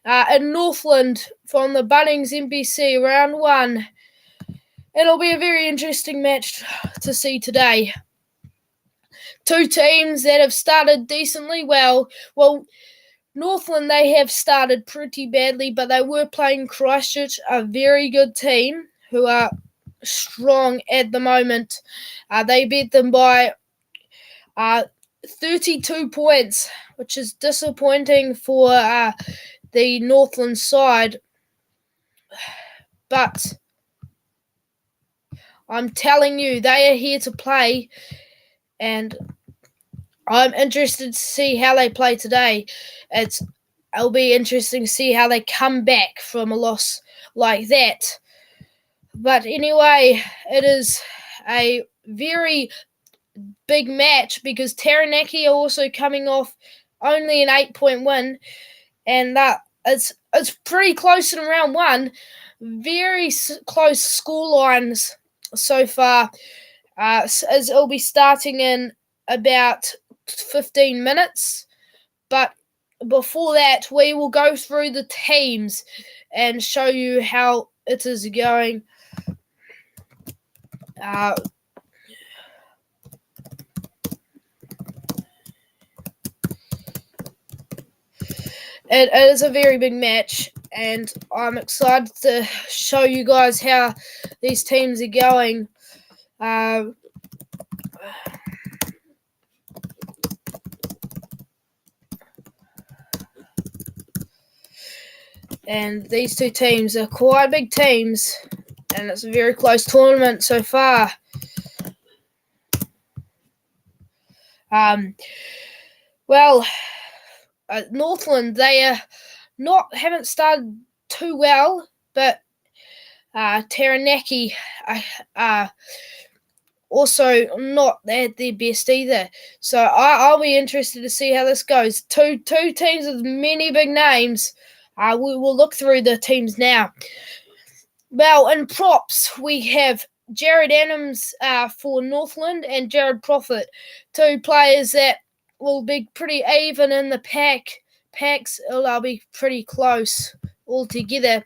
in Northland from the Bunnings NPC round 1. It'll be a very interesting match to see today. Two teams that have started decently well. Well, Northland, they have started pretty badly, but they were playing Christchurch, a very good team who are strong at the moment. They beat them by 32 points, which is disappointing for the Northland side. But I'm telling you, they are here to play, and I'm interested to see how they play today. It'll be interesting to see how they come back from a loss like that. But anyway, it is a very big match because Taranaki are also coming off only an 8-point win, and it's pretty close in round 1. Very close score lines so far, as it'll be starting in about 15 minutes. But before that, we will go through the teams and show you how it is going. It is a very big match, and I'm excited to show you guys how these teams are going. And these two teams are quite big teams, and it's a very close tournament so far. Northland, they haven't started too well, but Taranaki also not at their best either. So I'll be interested to see how this goes. Two teams with many big names. We will look through the teams now. Well, in props, we have Jared Adams for Northland and Jared Prophet, two players that will be pretty even in the packs. It'll be pretty close altogether.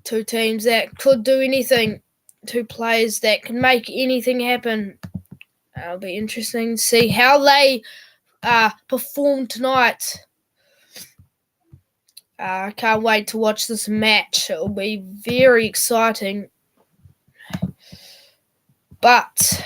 Two teams that could do anything, two players that can make anything happen. It'll be interesting to see how they perform tonight. I can't wait to watch this match. It'll be very exciting. But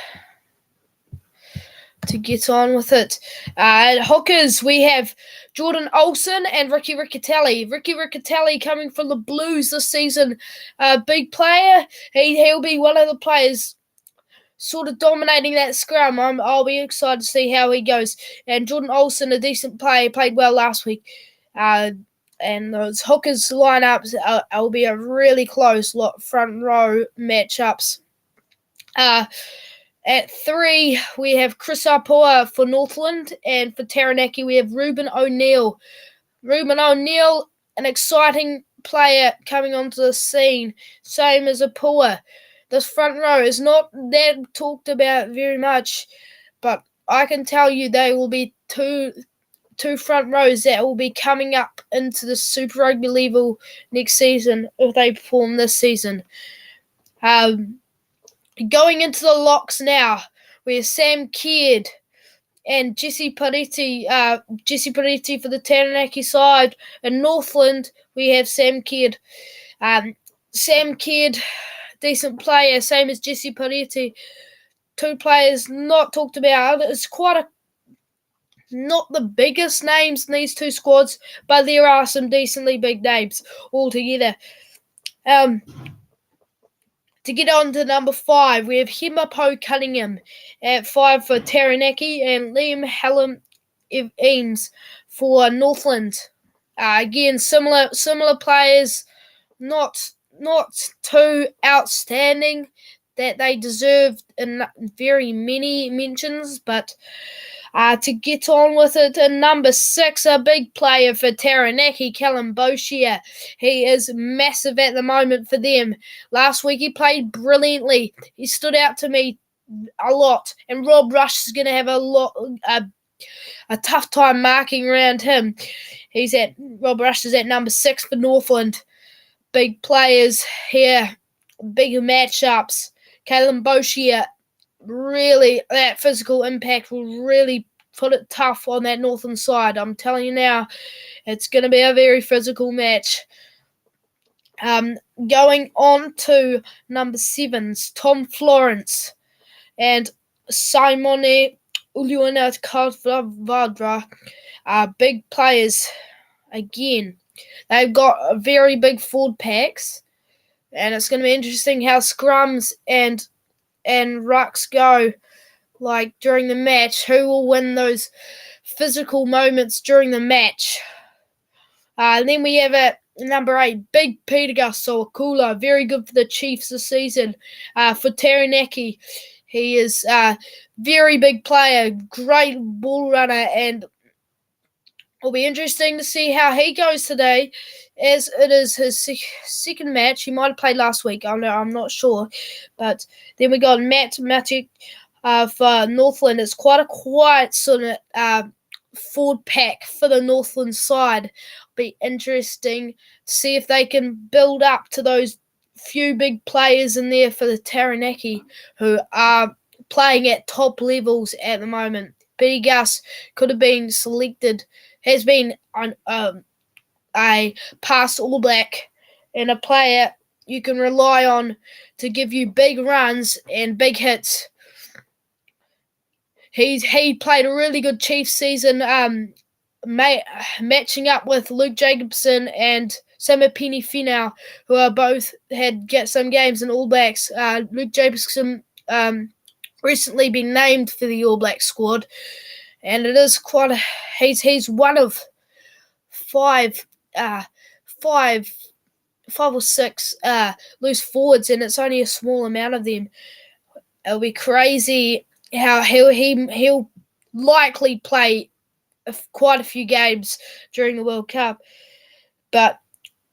to get on with it, at hookers, we have Jordan Olsen and Ricky Riccatelli. Ricky Riccatelli coming from the Blues this season. A big player. He'll be one of the players sort of dominating that scrum. I'll be excited to see how he goes. And Jordan Olsen, a decent player, played well last week. And those hookers lineups will be a really close front row matchups. At 3, we have Chris Apua for Northland, and for Taranaki, we have Ruben O'Neill. Ruben O'Neill, an exciting player coming onto the scene, same as Apua. This front row is not that talked about very much, but I can tell you they will be two front rows that will be coming up into the Super Rugby level next season if they perform this season. Going into the locks now, we have Sam Kidd and Jesse Pariti. Jesse Pariti for the Taranaki side. In Northland, we have Sam Kidd. Sam Kidd, decent player, same as Jesse Pariti. Two players not talked about. It's not the biggest names in these two squads, but there are some decently big names altogether. To get on to number 5, we have Himapo Cunningham at 5 for Taranaki and Liam Hallam Eames for Northland. Again, similar players, not too outstanding that they deserve in very many mentions, but to get on with it, in number 6, a big player for Taranaki, Callum Boshier. He is massive at the moment for them. Last week he played brilliantly. He stood out to me a lot, and Rob Rush is going to have a a tough time marking around him. Rob Rush is at number 6 for Northland. Big players here, bigger matchups. Kalen Boshier, really, that physical impact will really put it tough on that Northland side. I'm telling you now, it's going to be a very physical match. Going on to number 7's Tom Florence and Simone Uliana Kavadra are big players again. They've got very big forward packs, and it's going to be interesting how scrums and rucks go like during the match. Who will win those physical moments during the match? And then we have at number 8, Big Peter Gasol-Akula, very good for the Chiefs this season. For Taranaki, he is a very big player, great ball runner, and it'll be interesting to see how he goes today, as it is his second match. He might have played last week. I'm not sure. But then we got Matt Matic for Northland. It's quite a quiet sort of forward pack for the Northland side. Be interesting to see if they can build up to those few big players in there for the Taranaki who are playing at top levels at the moment. Petty Gus could have been selected, has been on a past All Black and a player you can rely on to give you big runs and big hits. He played a really good Chiefs season, matching up with Luke Jacobson and Samipini Finau, who are both had get some games in All Blacks. Luke Jacobson recently been named for the All Black squad, and it is quite a he's one of five or six loose forwards, and it's only a small amount of them. It'll be crazy how he'll likely play quite a few games during the World Cup. But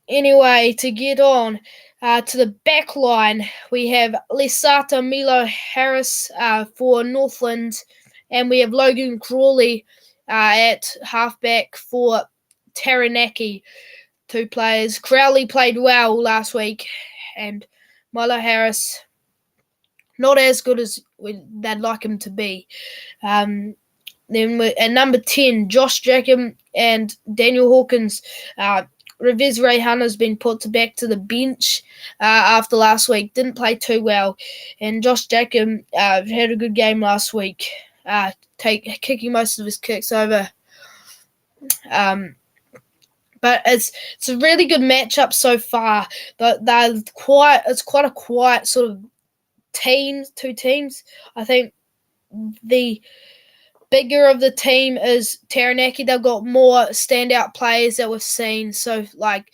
anyway, to get on to the back line, we have Lesata Milo Harris for Northland, and we have Logan Crawley at halfback for Taranaki. 2 players. Crowley played well last week, and Milo Harris not as good as they'd like him to be. Then at number 10, Josh Jacob and Daniel Hawkins. Revez Rehan has been put back to the bench after last week. Didn't play too well. And Josh Jacob had a good game last week, kicking most of his kicks over. But it's a really good matchup so far. But it's quite a quiet sort of two teams. I think the bigger of the team is Taranaki. They've got more standout players that we've seen, so like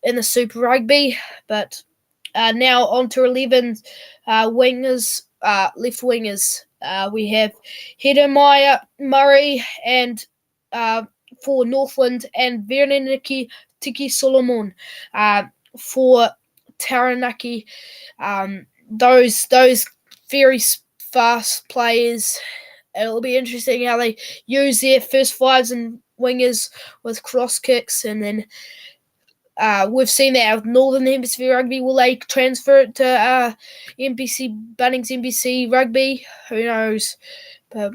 in the Super Rugby. But now on to 11 wingers, left wingers. We have Hedemaya Murray and for Northland, and Vereniki Tiki Solomon for Taranaki. Those very fast players. It'll be interesting how they use their first fives and wingers with cross kicks, and then we've seen that with Northern Hemisphere Rugby. Will they transfer it to NPC, Bunnings NPC Rugby? Who knows? But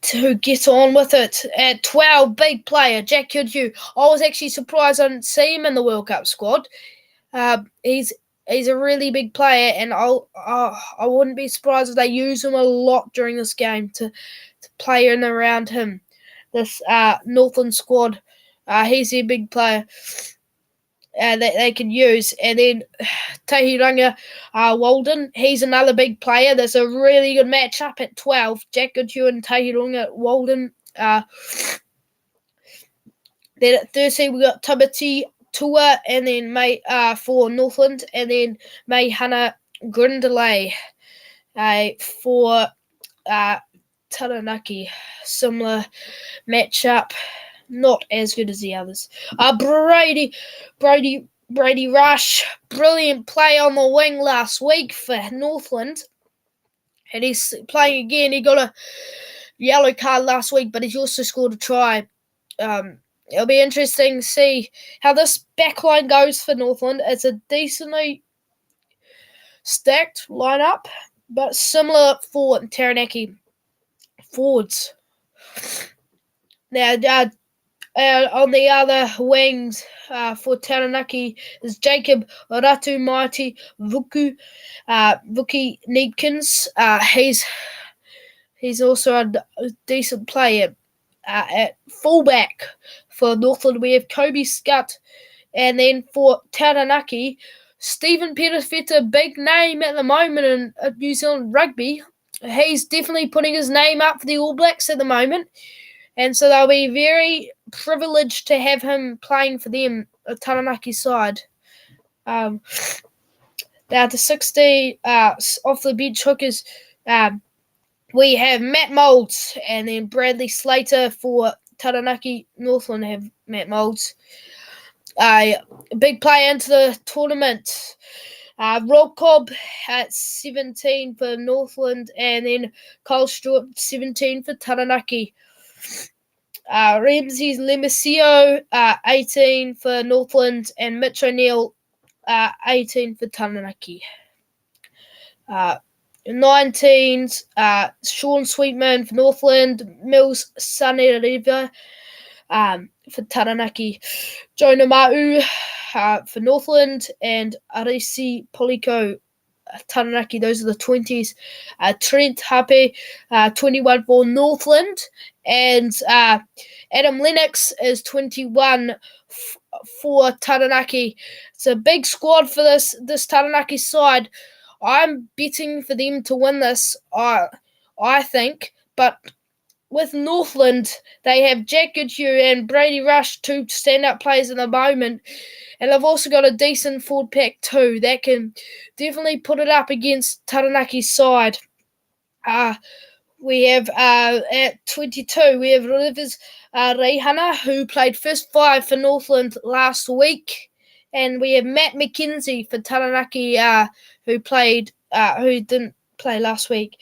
to get on with it, at 12, big player, Jack Kudju. I was actually surprised I didn't see him in the World Cup squad. He's a really big player, and I wouldn't be surprised if they use him a lot during this game to play in and around him. This Northland squad, he's a big player that they can use. And then Tahiranga Walden, he's another big player. There's a really good matchup at 12. Jack Goodhue and Tahiranga Walden. Then at 13, we got Tabati Tua, and then May for Northland, and then May Hannah Grundalay for Taranaki. Similar matchup, not as good as the others. Brady Rush, brilliant play on the wing last week for Northland, and he's playing again. He got a yellow card last week, but he's also scored a try. It'll be interesting to see how this backline goes for Northland. It's a decently stacked lineup, but similar for Taranaki forwards. Now, on the other wings for Taranaki is Jacob Ratumaiti Vuki Needkins. He's also a decent player. At fullback for Northland, we have Kobe Scott. And then for Taranaki, Stephen Petafeta, big name at the moment in New Zealand rugby. He's definitely putting his name up for the All Blacks at the moment. And so they'll be very privileged to have him playing for them, the Taranaki side. Now the 60 off the bench hookers, we have Matt Moulds and then Bradley Slater for Taranaki. Northland have Matt Moulds. A big player into the tournament. Rob Cobb at 17 for Northland, and then Cole Stewart 17 for Taranaki. Ramsey Lemasio 18 for Northland, and Mitch O'Neill 18 for Taranaki. 19s, Sean Sweetman for Northland, Mills Saneriva for Taranaki, Jonah Ma'u for Northland, and Arisi Poliko Taranaki. Those are the 20s. Trent Hape, 21 for Northland, and Adam Lennox is 21 for Taranaki. It's a big squad for this Taranaki side. I'm betting for them to win this, I think, but with Northland, they have Jack Goodhue and Brady Rush, two stand-up players at the moment, and they've also got a decent forward pack too that can definitely put it up against Taranaki's side. We have at 22, we have Rivers Reihana, who played first five for Northland last week. And we have Matt McKenzie for Taranaki, who didn't play last week.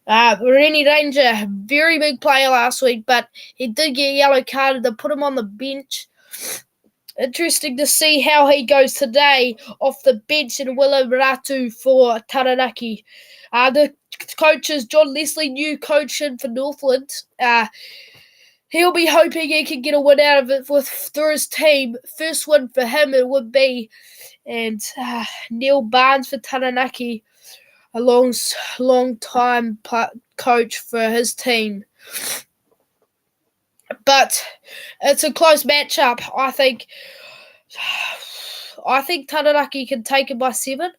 Rennie Ranger, very big player last week, but he did get yellow carded to put him on the bench. Interesting to see how he goes today off the bench in Willow Ratu for Taranaki. The coach is John Leslie, new coach in for Northland. He'll be hoping he can get a win out of it through his team. First win for him it would be. And Neil Barnes for Taranaki, a long-time coach for his team. But it's a close matchup. I think Taranaki can take it by 7.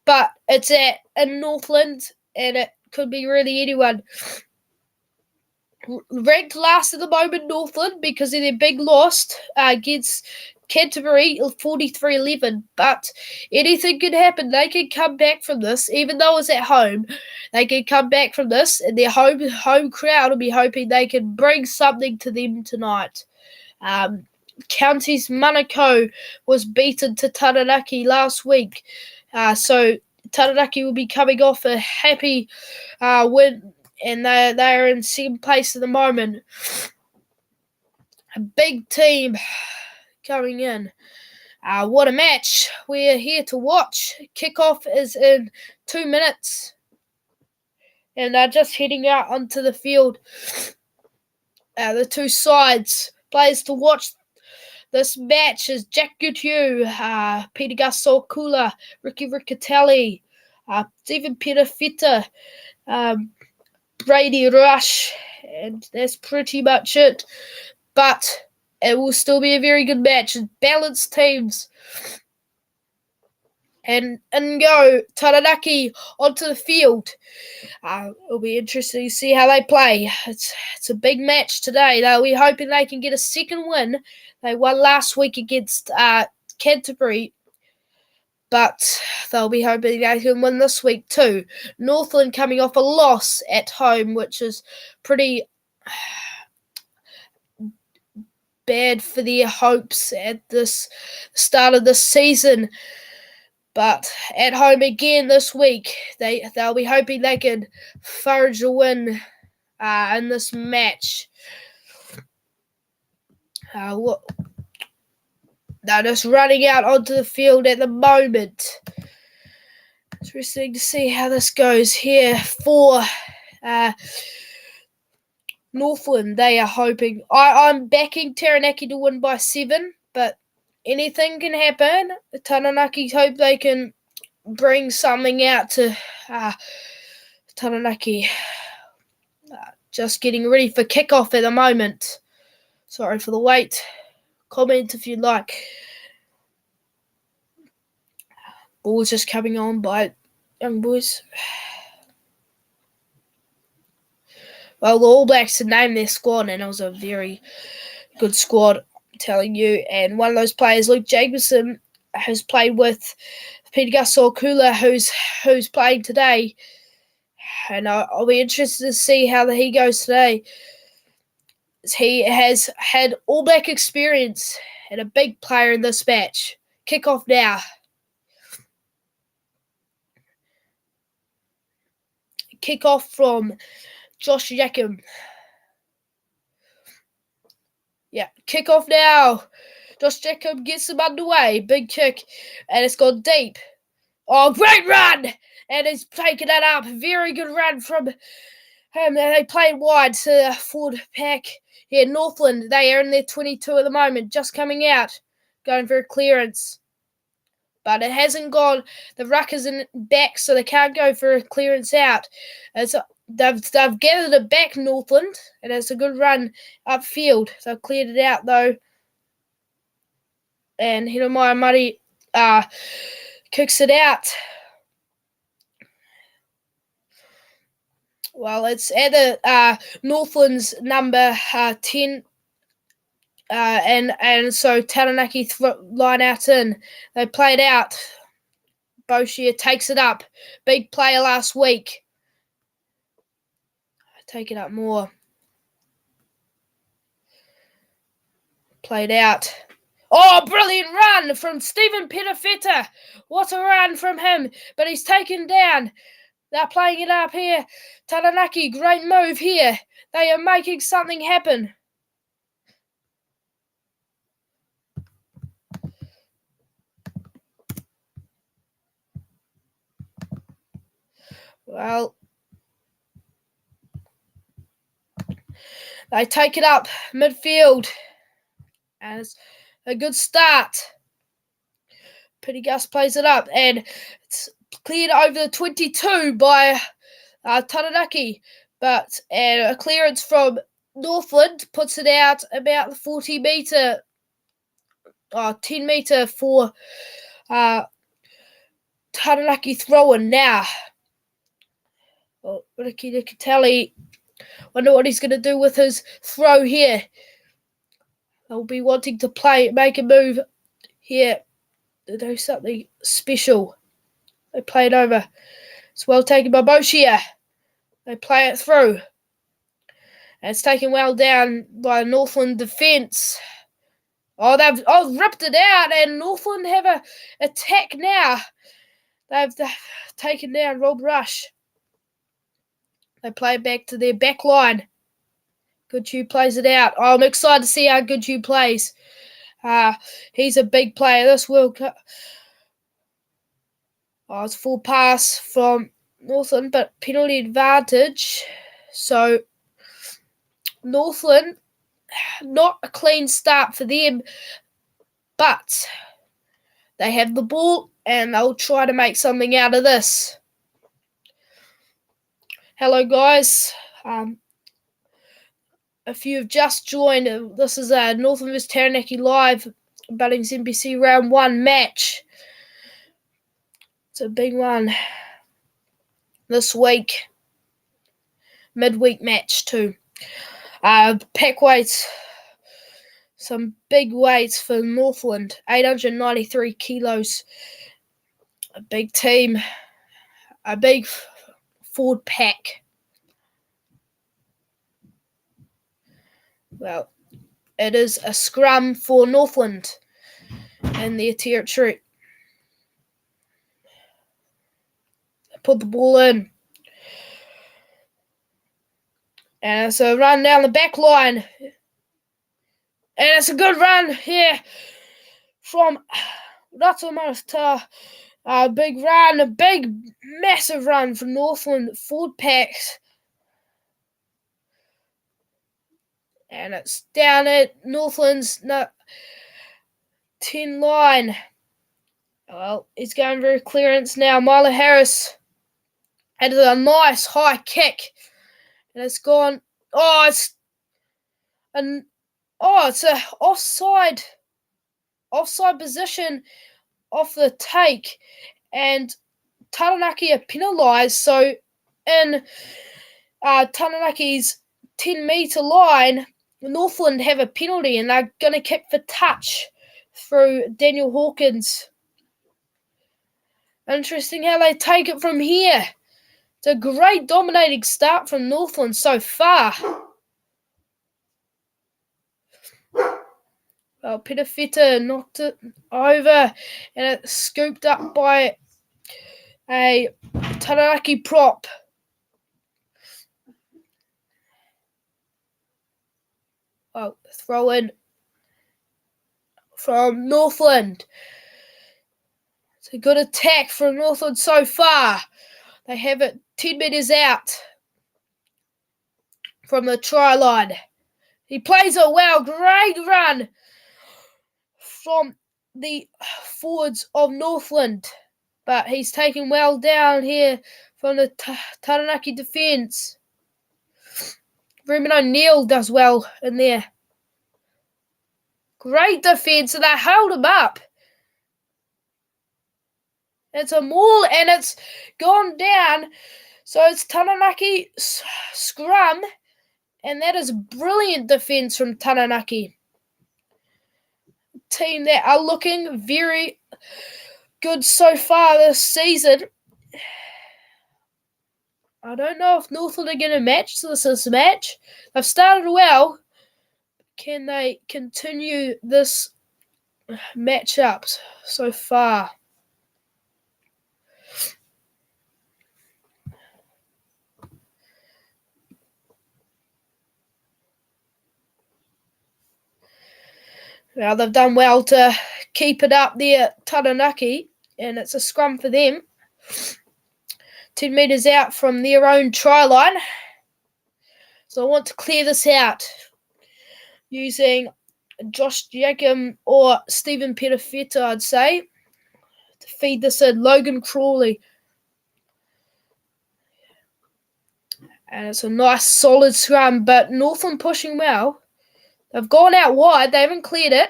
But it's in Northland, and it could be really anyone. Ranked last at the moment, Northland, because of their big loss against Canterbury, 43-11. But anything could happen. They can come back from this, even though it's at home. They can come back from this, and their home crowd will be hoping they can bring something to them tonight. Counties Manakau was beaten to Taranaki last week. So Taranaki will be coming off a happy win, and they are in second place at the moment. A big team coming in. What a match. We're here to watch. Kickoff is in 2 minutes. And they're just heading out onto the field. The two sides. Players to watch this match is Jack Goodhue, Peter Gasol-Kula, Ricky Riccatelli, Stephen Petafeta, Brady Rush, and that's pretty much it. But it will still be a very good match. Balanced teams. And go Taranaki onto the field. It'll be interesting to see how they play. It's a big match today. They'll be hoping they can get a second win. They won last week against Canterbury, but they'll be hoping they can win this week too. Northland coming off a loss at home, which is pretty bad for their hopes at this start of the season. But at home again this week, they'll be hoping they can forage a win in this match. They're just running out onto the field at the moment. Interesting to see how this goes here for Northland. They are hoping. I'm backing Taranaki to win by 7, but anything can happen. The Taranaki hope they can bring something out to Taranaki. Just getting ready for kickoff at the moment. Sorry for the wait. Comment if you'd like. Ball's just coming on by young boys. Well, the All Blacks had named their squad, and it was a very good squad, I'm telling you. And one of those players, Luke Jacobson, has played with Peter Gus-Sorkula, who's playing today. And I'll be interested to see how he goes today. He has had All Black experience and a big player in this match. Kick off now. Kick off from Josh Jacob. Yeah, kick off now. Josh Jacob gets him underway. Big kick, and it's gone deep. Oh, great run! And he's taken that up. Very good run from him. They played wide to the forward pack. Here, Northland, they are in their 22 at the moment, just coming out, going for a clearance. But it hasn't gone. The ruck is in back, so they can't go for a clearance out. They've gathered it back, Northland, and it's a good run upfield. They've cleared it out, though. And Hinomaya Murray kicks it out. Well, it's at the Northland's number 10. And so Taranaki line out in. They played out. Boshia takes it up. Big player last week. Take it up more. Played out. Oh, brilliant run from Stephen Petafeta. What a run from him. But he's taken down. They're playing it up here. Taranaki, great move here. They are making something happen. Well, they take it up midfield. And it's a good start. Petty Gus plays it up. And it's cleared over the 22 by Taranaki. But a clearance from Northland puts it out about the 40 metre, 10 metre for Taranaki throwing now. Well, Ricky Nicatelli, wonder what he's going to do with his throw here. They'll be wanting to make a move here to do something special. They play it over. It's well taken by Boshia. They play it through. And it's taken well down by Northland defence. They've ripped it out, and Northland have a attack now. They've taken down Rob Rush. They play it back to their back line. Goodhue plays it out. I'm excited to see how Goodhue plays. He's a big player this World Cup. It's a full pass from Northland, but penalty advantage. So Northland, not a clean start for them, but they have the ball and they'll try to make something out of this. Hello, guys. If you've just joined, this is a Northland vs Taranaki live Bunnings NPC round 1 match. It's a big one this week. Midweek match too. Pack weights. Some big weights for Northland. 893 kilos. A big team. A big forward pack. Well, it is a scrum for Northland in their territory. They put the ball in. And it's a run down the back line. And it's a good run here from Ratamata. A big run, a big, massive run from Northland forward packs. And it's down at Northland's 10 line. Well, he's going very clearance now. Milo Harris had a nice high kick. And it's gone. It's a offside position off the take. And Taranaki are penalised. So in Taranaki's 10-metre line, Northland have a penalty and they're going to kick for touch through Daniel Hawkins. Interesting how they take it from here. It's a great dominating start from Northland so far. Well, Pitafeta knocked it over and it's scooped up by a Taranaki prop. Well, throw in from Northland. It's a good attack from Northland so far. They have it 10 metres out from the try line. He plays it well. Great run from the forwards of Northland. But he's taken well down here from the Taranaki defence. Ruben O'Neill does well in there. Great defence, and they held him up. It's a maul, and it's gone down. So it's Taranaki scrum, and that is brilliant defence from Taranaki. Team that are looking very good so far this season. I don't know if Northland are going to match this match. They've started well. Can they continue this matchup so far? Well, they've done well to keep it up there, Taranaki, and it's a scrum for them. 10 metres out from their own try line. So I want to clear this out using Josh Jacob or Stephen Pitafeta, I'd say, to feed this in. Logan Crawley. And it's a nice solid scrum, but Northland pushing well. They've gone out wide. They haven't cleared it.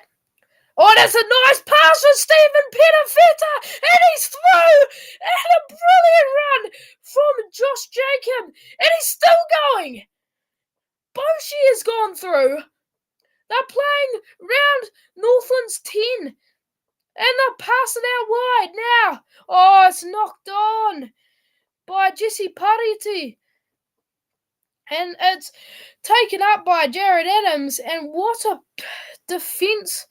Oh, that's a nice pass from Stephen Pitafeta, and he's through, and a brilliant run from Josh Jacob, and he's still going. Boshi has gone through. They're playing round Northland's 10, and they're passing out wide now. Oh, it's knocked on by Jesse Pariti. And it's taken up by Jared Adams. And what a defence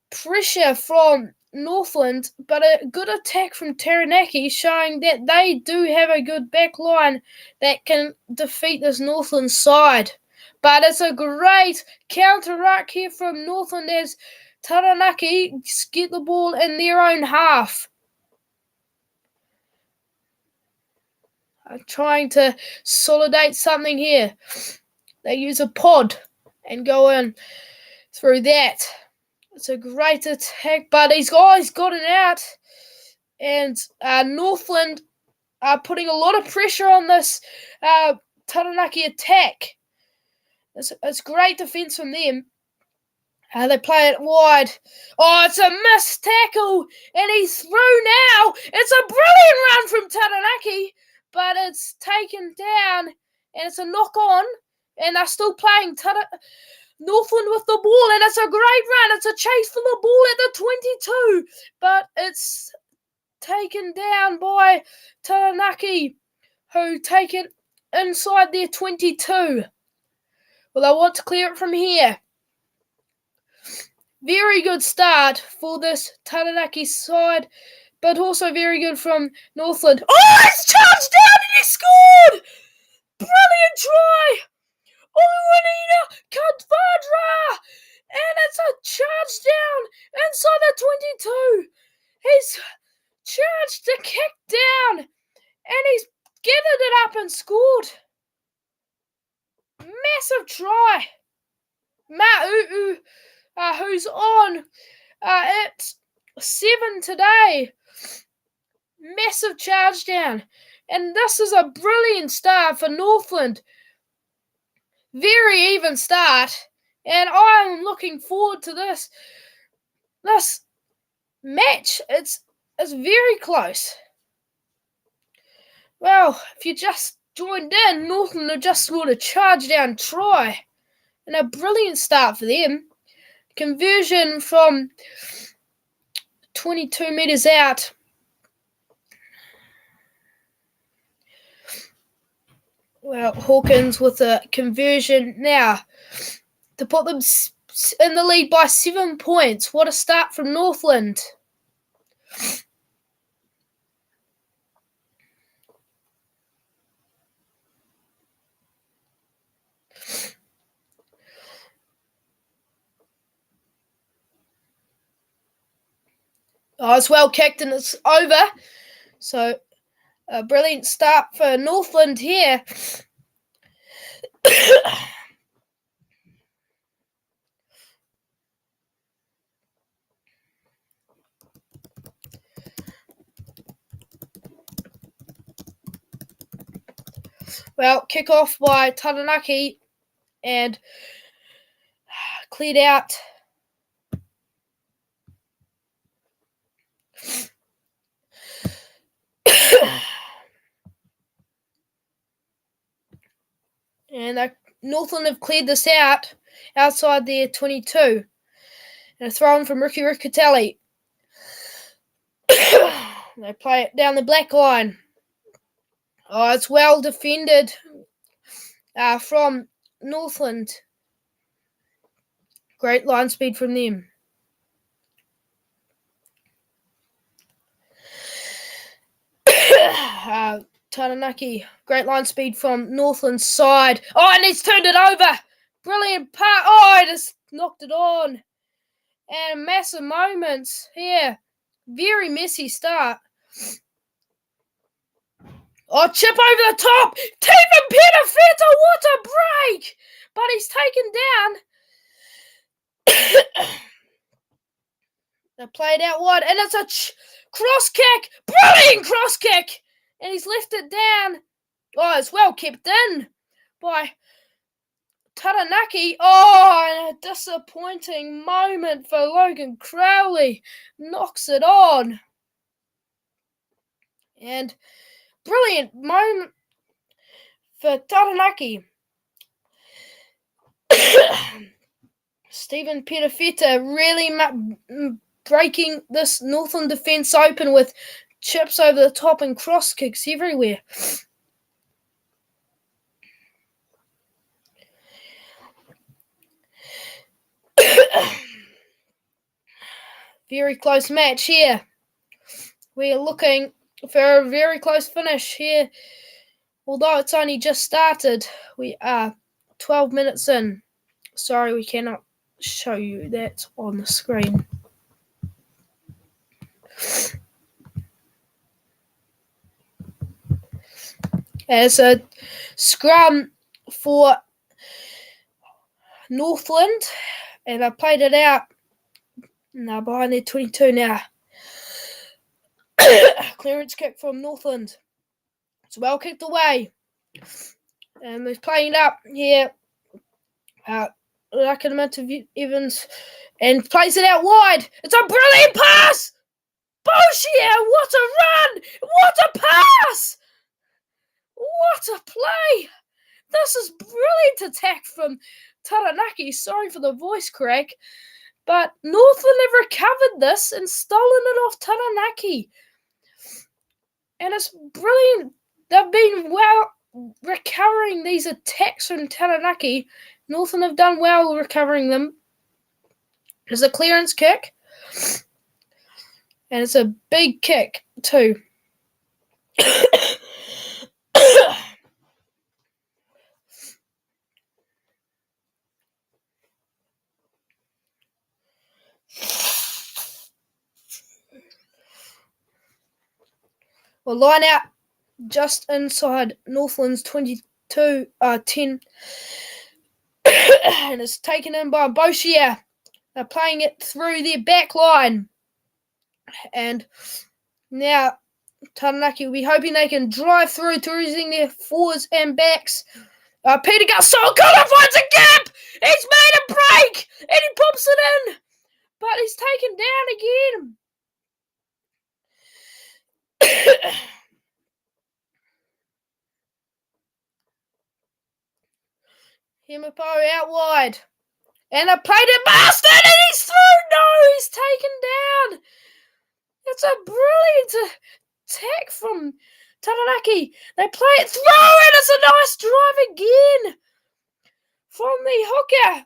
pressure from Northland, but a good attack from Taranaki, showing that they do have a good back line that can defeat this Northland side. But it's a great counter-ruck here from Northland as Taranaki get the ball in their own half. I'm trying to solidate something here. They use a pod and go in through that. It's a great attack, but these guys got it out. And Northland are putting a lot of pressure on this Taranaki attack. It's great defence from them. They play it wide. Oh, it's a missed tackle, and he's through now. It's a brilliant run from Taranaki, but it's taken down, and it's a knock-on, and they're still playing Northland with the ball, and it's a great run. It's a chase for the ball at the 22, but it's taken down by Taranaki, who take it inside their 22. Well, I want to clear it from here. Very good start for this Taranaki side, but also very good from Northland. Oh, he's charged down and he scored! Brilliant try Oluwanina Kadvadra! And it's a charge down inside the 22. He's charged to kick down, and he's gathered it up and scored. Massive try. Ma'u'u, who's on at 7 today. Massive charge down. And this is a brilliant start for Northland. Very even start. And I'm looking forward to this match. It's very close. Well, if you just joined in, Northland have just scored a charge down try. And a brilliant start for them. Conversion from 22 metres out. Well, Hawkins with a conversion now to put them in the lead by 7 points. What a start from Northland. Oh, it's well kicked and it's over. So, a brilliant start for Northland here. Well, kick off by Taranaki and cleared out. And Northland have cleared this out outside their 22. And a throw in from Ricky Riccatelli. They play it down the black line. Oh, it's well defended from Northland. Great line speed from them. Taranaki, great line speed from Northland's side. Oh, and he's turned it over. Brilliant part. Oh, he just knocked it on. And massive moments here. Very messy start. Oh, chip over the top. Stephen Petafeta, what a break. But he's taken down. They played out wide, and it's a cross kick. Brilliant cross kick. And he's left it down. Oh, it's well kept in by Taranaki. Oh, and a disappointing moment for Logan Crowley. Knocks it on. And brilliant moment for Taranaki. Stephen Petafeta really breaking this Northland defence open with chips over the top and cross kicks everywhere. Very close match here. We're looking for a very close finish here. Although it's only just started, we are 12 minutes in. Sorry, we cannot show you that on the screen. As a scrum for Northland, and I played it out. Now behind their 22 now. Clearance kick from Northland. It's well kicked away. And they're playing it up here. Rakanamata Evans and plays it out wide. It's a brilliant pass! Bullshit! What a run! What a pass! What a play! This is brilliant attack from Taranaki. Sorry for the voice crack. But Northland have recovered this and stolen it off Taranaki. And it's brilliant. They've been well recovering these attacks from Taranaki. Northland have done well recovering them. It's a clearance kick. And it's a big kick too. Well, line out just inside Northland's 22-10. And it's taken in by Boshia. They're playing it through their back line. And now Taranaki will be hoping they can drive through to using their forwards and backs. Peter Gasol finds a gap! He's made a break! And he pops it in! But he's taken down again. Himapo out wide. And I played it bastard and he's through! No, he's taken down! It's a brilliant attack from Taranaki. They play it through and it's a nice drive again from the hooker.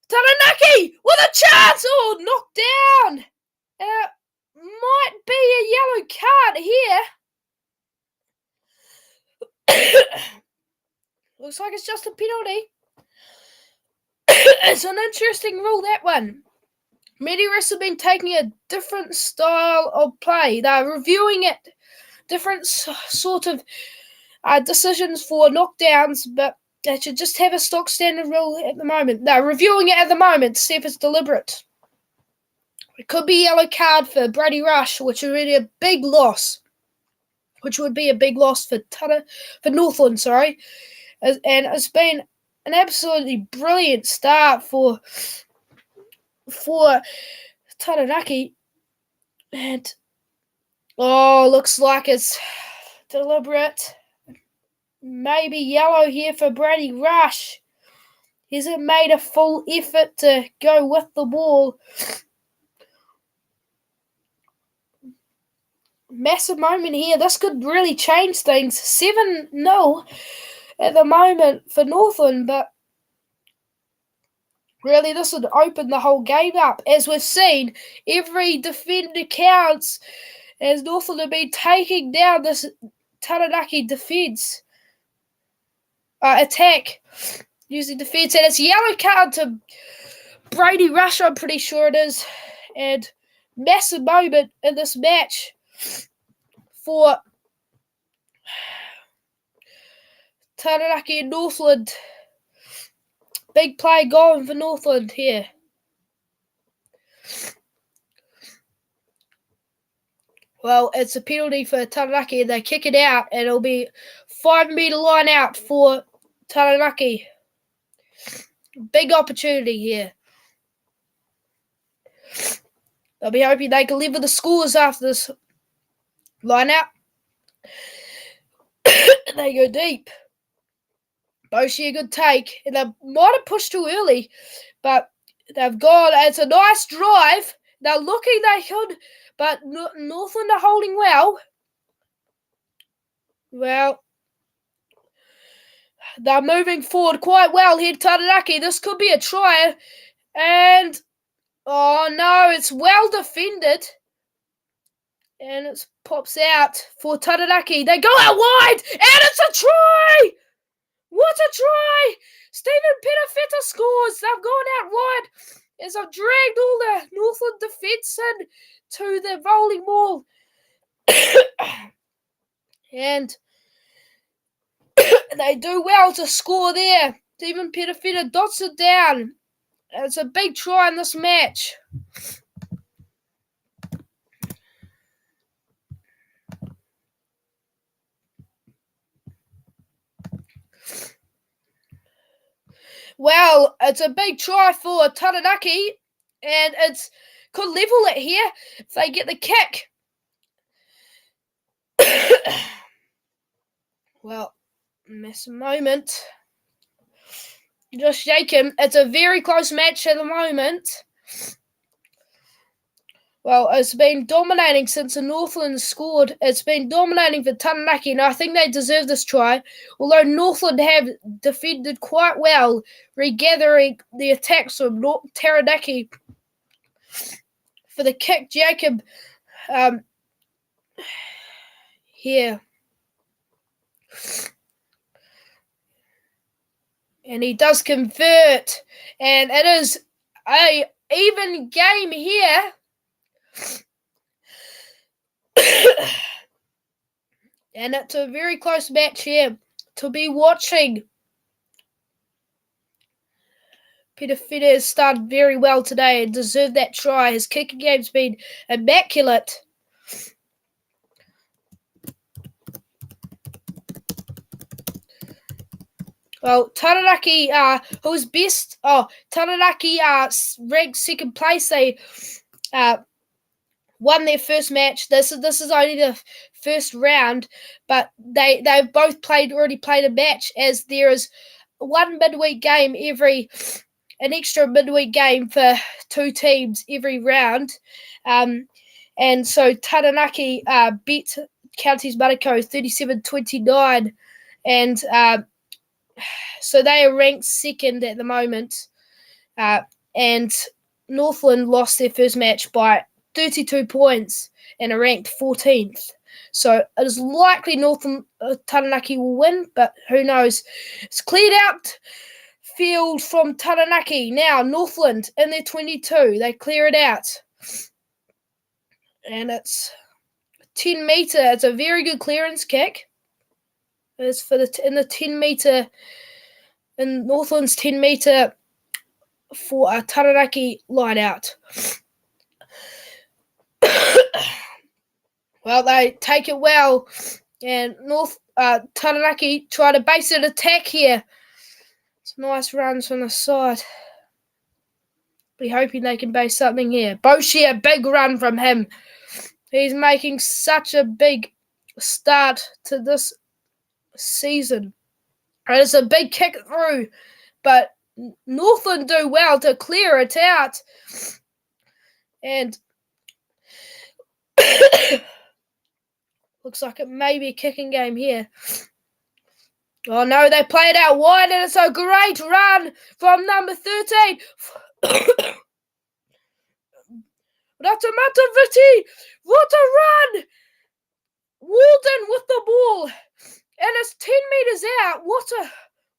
Taranaki with a chance! Oh, knocked down! Might be a yellow card here. Looks like it's just a penalty. It's an interesting rule, that one. Many refs have been taking a different style of play. They're reviewing it, different sort of decisions for knockdowns, but they should just have a stock standard rule at the moment. They're reviewing it at the moment to see if it's deliberate. It could be a yellow card for Brady Rush, which would be a big loss. For Northland, sorry. And it's been an absolutely brilliant start for Taranaki. And looks like it's deliberate. Maybe yellow here for Brady Rush. Hasn't made a full effort to go with the ball. Massive moment here. This could really change things. 7-0 at the moment for Northland, but really this would open the whole game up. As we've seen, every defender counts as Northland have been taking down this Taranaki defence attack using defence. And it's a yellow card to Brady Rush, I'm pretty sure it is. And massive moment in this match for Taranaki and Northland. Big play going for Northland here. Well, it's a penalty for Taranaki. They kick it out, and it'll be 5-metre line out for Taranaki. Big opportunity here. They'll be hoping they can live with the scores after this line out. They go deep. Boshi a good take. And they might have pushed too early, but they've gone. It's a nice drive. They're looking they could, but Northland are holding well. Well, they're moving forward quite well here, Taranaki. This could be a try. And, oh no, it's well defended. And it pops out for Taranaki. They go out wide, and it's a try! What a try! Stephen Petafeta scores. They've gone out wide as I've dragged all the Northland defence in to the rolling ball. And they do well to score there. Stephen Petafeta dots it down. It's a big try in this match. Well, it's a big try for Taranaki, and it's could level it here if they get the kick. Well, miss a moment. Just shake him. It's a very close match at the moment. Well, it's been dominating since the Northland scored. It's been dominating for Taranaki, and I think they deserve this try. Although Northland have defended quite well, regathering the attacks from Taranaki. For the kick, Jacob here. And he does convert. And it is an even game here. And it's a very close match here to be watching. Peter Fitter has started very well today and deserved that try. His kicking game's been immaculate. Well, Taranaki, who's best? Taranaki ranked second place. They won their first match. This is only the first round, but they've both already played a match, as there is one midweek game an extra midweek game for two teams every round. And so Taranaki beat Counties Manakau 37-29, and so they are ranked second at the moment. And Northland lost their first match by 32 points and are ranked 14th. So it is likely Northland Taranaki will win, but who knows? It's cleared out field from Taranaki. Now Northland in their 22. They clear it out. And it's 10 metre. It's a very good clearance kick. It's for in the 10 metre, in Northland's 10 metre for a Taranaki line out. Well, they take it well, and Taranaki try to base an attack here. Some nice runs from the side. Be hoping they can base something here. Boshi, a big run from him. He's making such a big start to this season. And it's a big kick through, but Northland do well to clear it out. And looks like it may be a kicking game here. Oh no, they play it out wide, and it's a great run from number 13. Ratamataviti, what a run! Walden with the ball, and it's 10 metres out.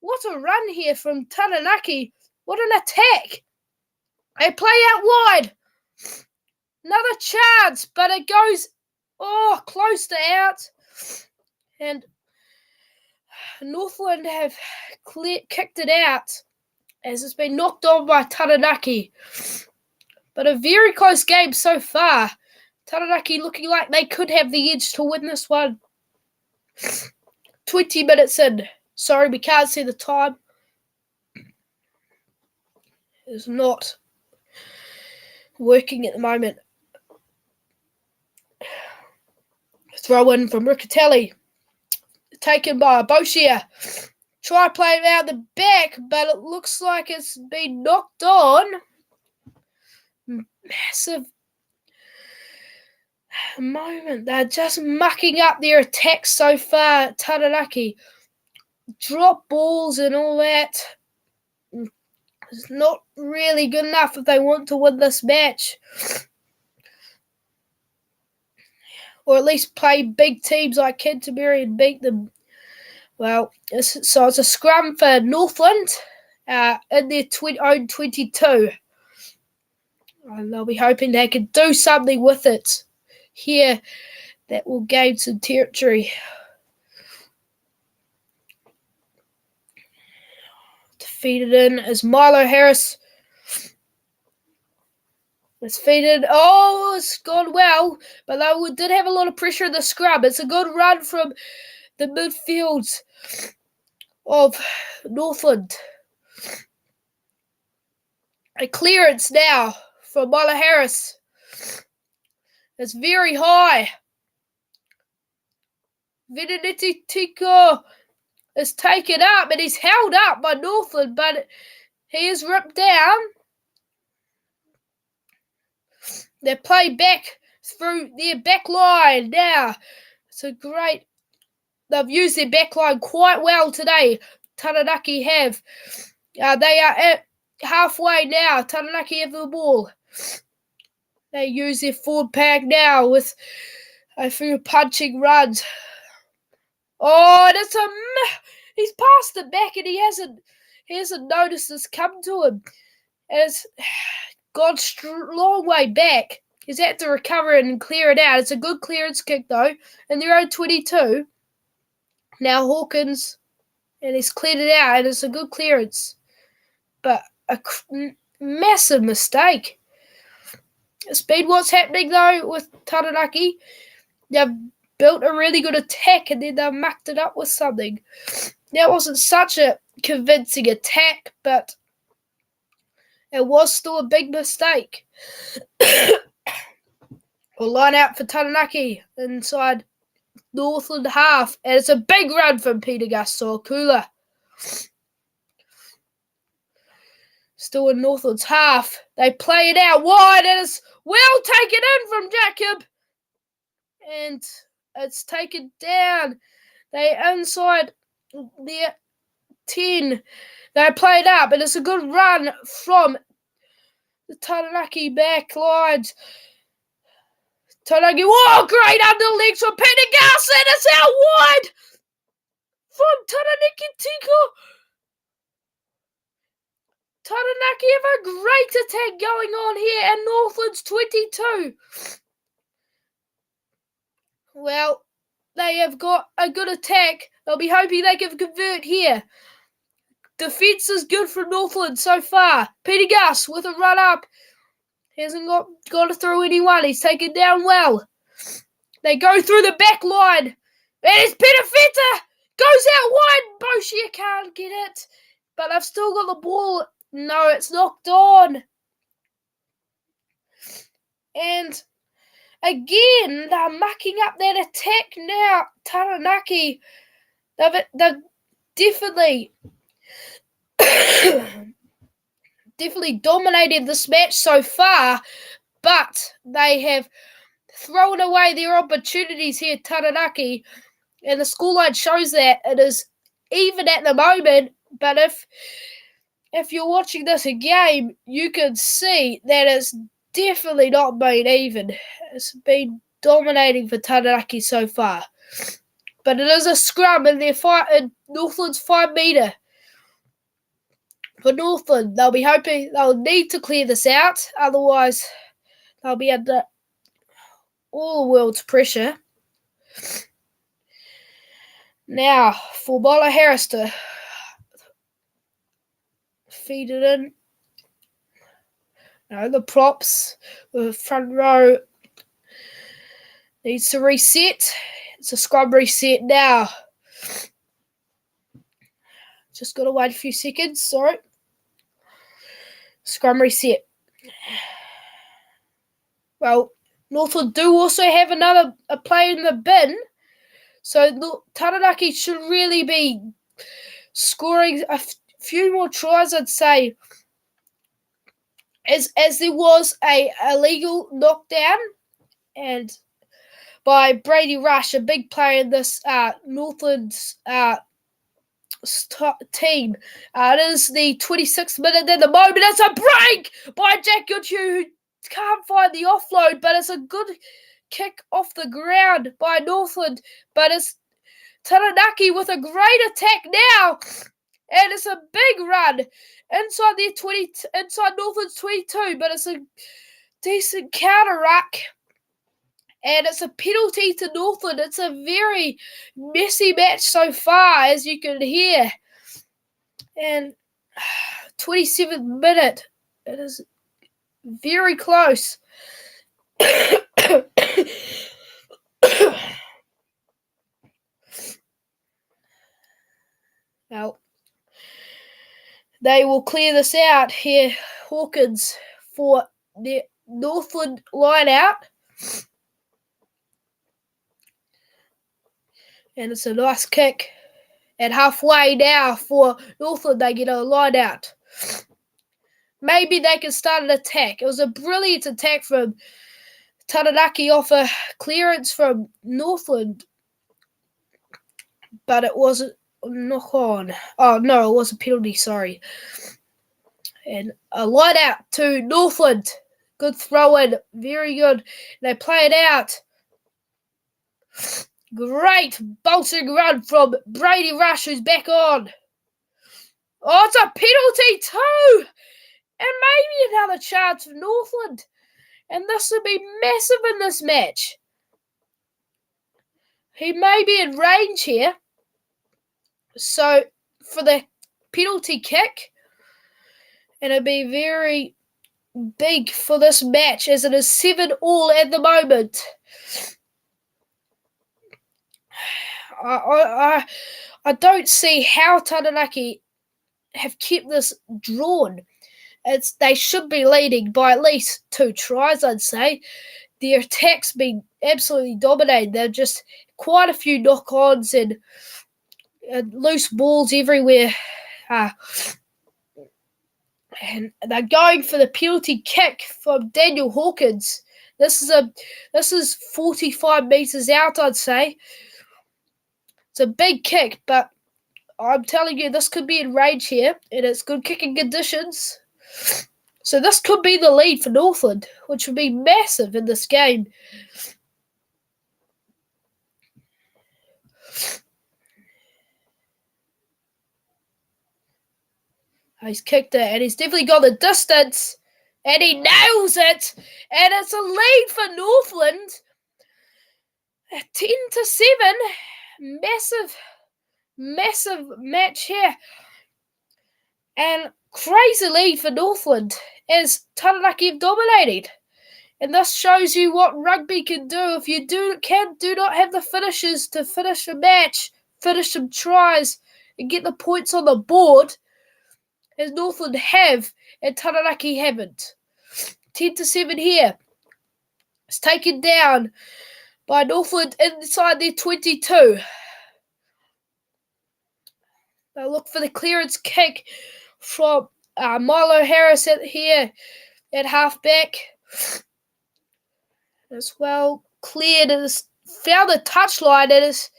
What a run here from Taranaki. What an attack. They play out wide. Another chance, but it goes close to out. And Northland have kicked it out as it's been knocked on by Taranaki. But a very close game so far. Taranaki looking like they could have the edge to win this one. 20 minutes in. Sorry, we can't see the time. It's not working at the moment. Throw in from Riccatelli. Taken by Boshia. Try playing out the back, but it looks like it's been knocked on. Massive moment. They're just mucking up their attacks so far, Taranaki. Drop balls and all that. It's not really good enough if they want to win this match. Or at least play big teams like Canterbury and beat them. Well, it's a scrum for Northland in their own 22. And they'll be hoping they can do something with it here that will gain some territory. Defeated in is Milo Harris. It's feeded. Oh, it's gone well, but they did have a lot of pressure in the scrum. It's a good run from the midfields of Northland. A clearance now for Milo Harris. It's very high. Vidaniti Tiko is taken up, and he's held up by Northland, but he is ripped down. They play back through their back line now. It's a great... They've used their back line quite well today. Taranaki have. They are at halfway now. Taranaki have the ball. They use their forward pack now with a few punching runs. Oh, and he's passed the back, and he hasn't noticed it's come to him. And it's gone long way back. He's had to recover it and clear it out. It's a good clearance kick, though, in their own 22. Now Hawkins, and he's cleared it out, and it's a good clearance. But a massive mistake. It's been what's happening, though, with Taranaki. They've built a really good attack, and then they've mucked it up with something. That wasn't such a convincing attack, but it was still a big mistake. We'll line out for Taranaki inside Northland half, and it's a big run from Peter Gus-Sorokula. Still in Northland's half. They play it out wide, and it's well taken in from Jacob. And it's taken down. They inside their 10. They play it up, and it's a good run from the Taranaki back lines. Taranaki, whoa, great underlegs from Peter Gus, and it's out wide from Taranaki Tiko. Taranaki have a great attack going on here, and Northland's 22. Well, they have got a good attack. They'll be hoping they can convert here. Defence is good for Northland so far. Peter Gus with a run up. He hasn't got to throw anyone. He's taken down well. They go through the back line. And it's Peter Feta. Goes out wide. Boshia can't get it. But they've still got the ball. No, it's knocked on. And again, they're mucking up that attack now. Taranaki, they've definitely dominated this match so far, but they have thrown away their opportunities here, Taranaki, and the scoreline shows that it is even at the moment. But if you're watching this game, you can see that it's definitely not been even. It's been dominating for Taranaki so far. But it is a scrum in Northland's 5 metre. For Northland, they'll be hoping they'll need to clear this out. Otherwise, they'll be under all the world's pressure. Now, for Bola Harris to feed it in. No, the props, the front row needs to reset. It's a scrum reset now. Just got to wait a few seconds, sorry. Scrum reset. Well, Northland do also have a player in the bin. So Taranaki should really be scoring a few more tries, I'd say. As there was a illegal knockdown and by Brady Rush, a big player in this Northland's team. It is the 26th minute at the moment. It's a break by Jack Goodhue, who can't find the offload, but it's a good kick off the ground by Northland. But it's Taranaki with a great attack now, and it's a big run inside Northland's 22. But it's a decent counter ruck. And it's a penalty to Northland. It's a very messy match so far, as you can hear. And 27th minute. It is very close. Now, they will clear this out here, Hawkins, for the Northland line out. And it's a nice kick. And halfway now for Northland, they get a line out. Maybe they can start an attack. It was a brilliant attack from Taranaki off a clearance from Northland. But it wasn't a knock on. Oh, no, it was a penalty, sorry. And a line out to Northland. Good throw in. Very good. They play it out. Great bolting run from Brady Rush, who's back on. Oh, it's a penalty too! And maybe another chance for Northland. And this would be massive in this match. He may be in range here. So for the penalty kick, and it'd be very big for this match as it is 7-all at the moment. I don't see how Taranaki have kept this drawn. They should be leading by at least 2 tries, I'd say. Their attack's been absolutely dominated. They're just quite a few knock-ons and loose balls everywhere. And they're going for the penalty kick from Daniel Hawkins. This is 45 metres out, I'd say. It's a big kick, but I'm telling you, this could be in range here, and it's good kicking conditions. So this could be the lead for Northland, which would be massive in this game. He's kicked it, and he's definitely got the distance, and he nails it, and it's a lead for Northland. 10-7, massive match here, and crazy lead for Northland as Taranaki have dominated. And this shows you what rugby can do if you do not have the finishers to finish a match, finish some tries, and get the points on the board, as Northland have, and Taranaki haven't. 10-7 here. It's taken down by Northland inside their 22. They'll look for the clearance kick from Milo Harris here at halfback. It's well cleared. It has found the touchline. It is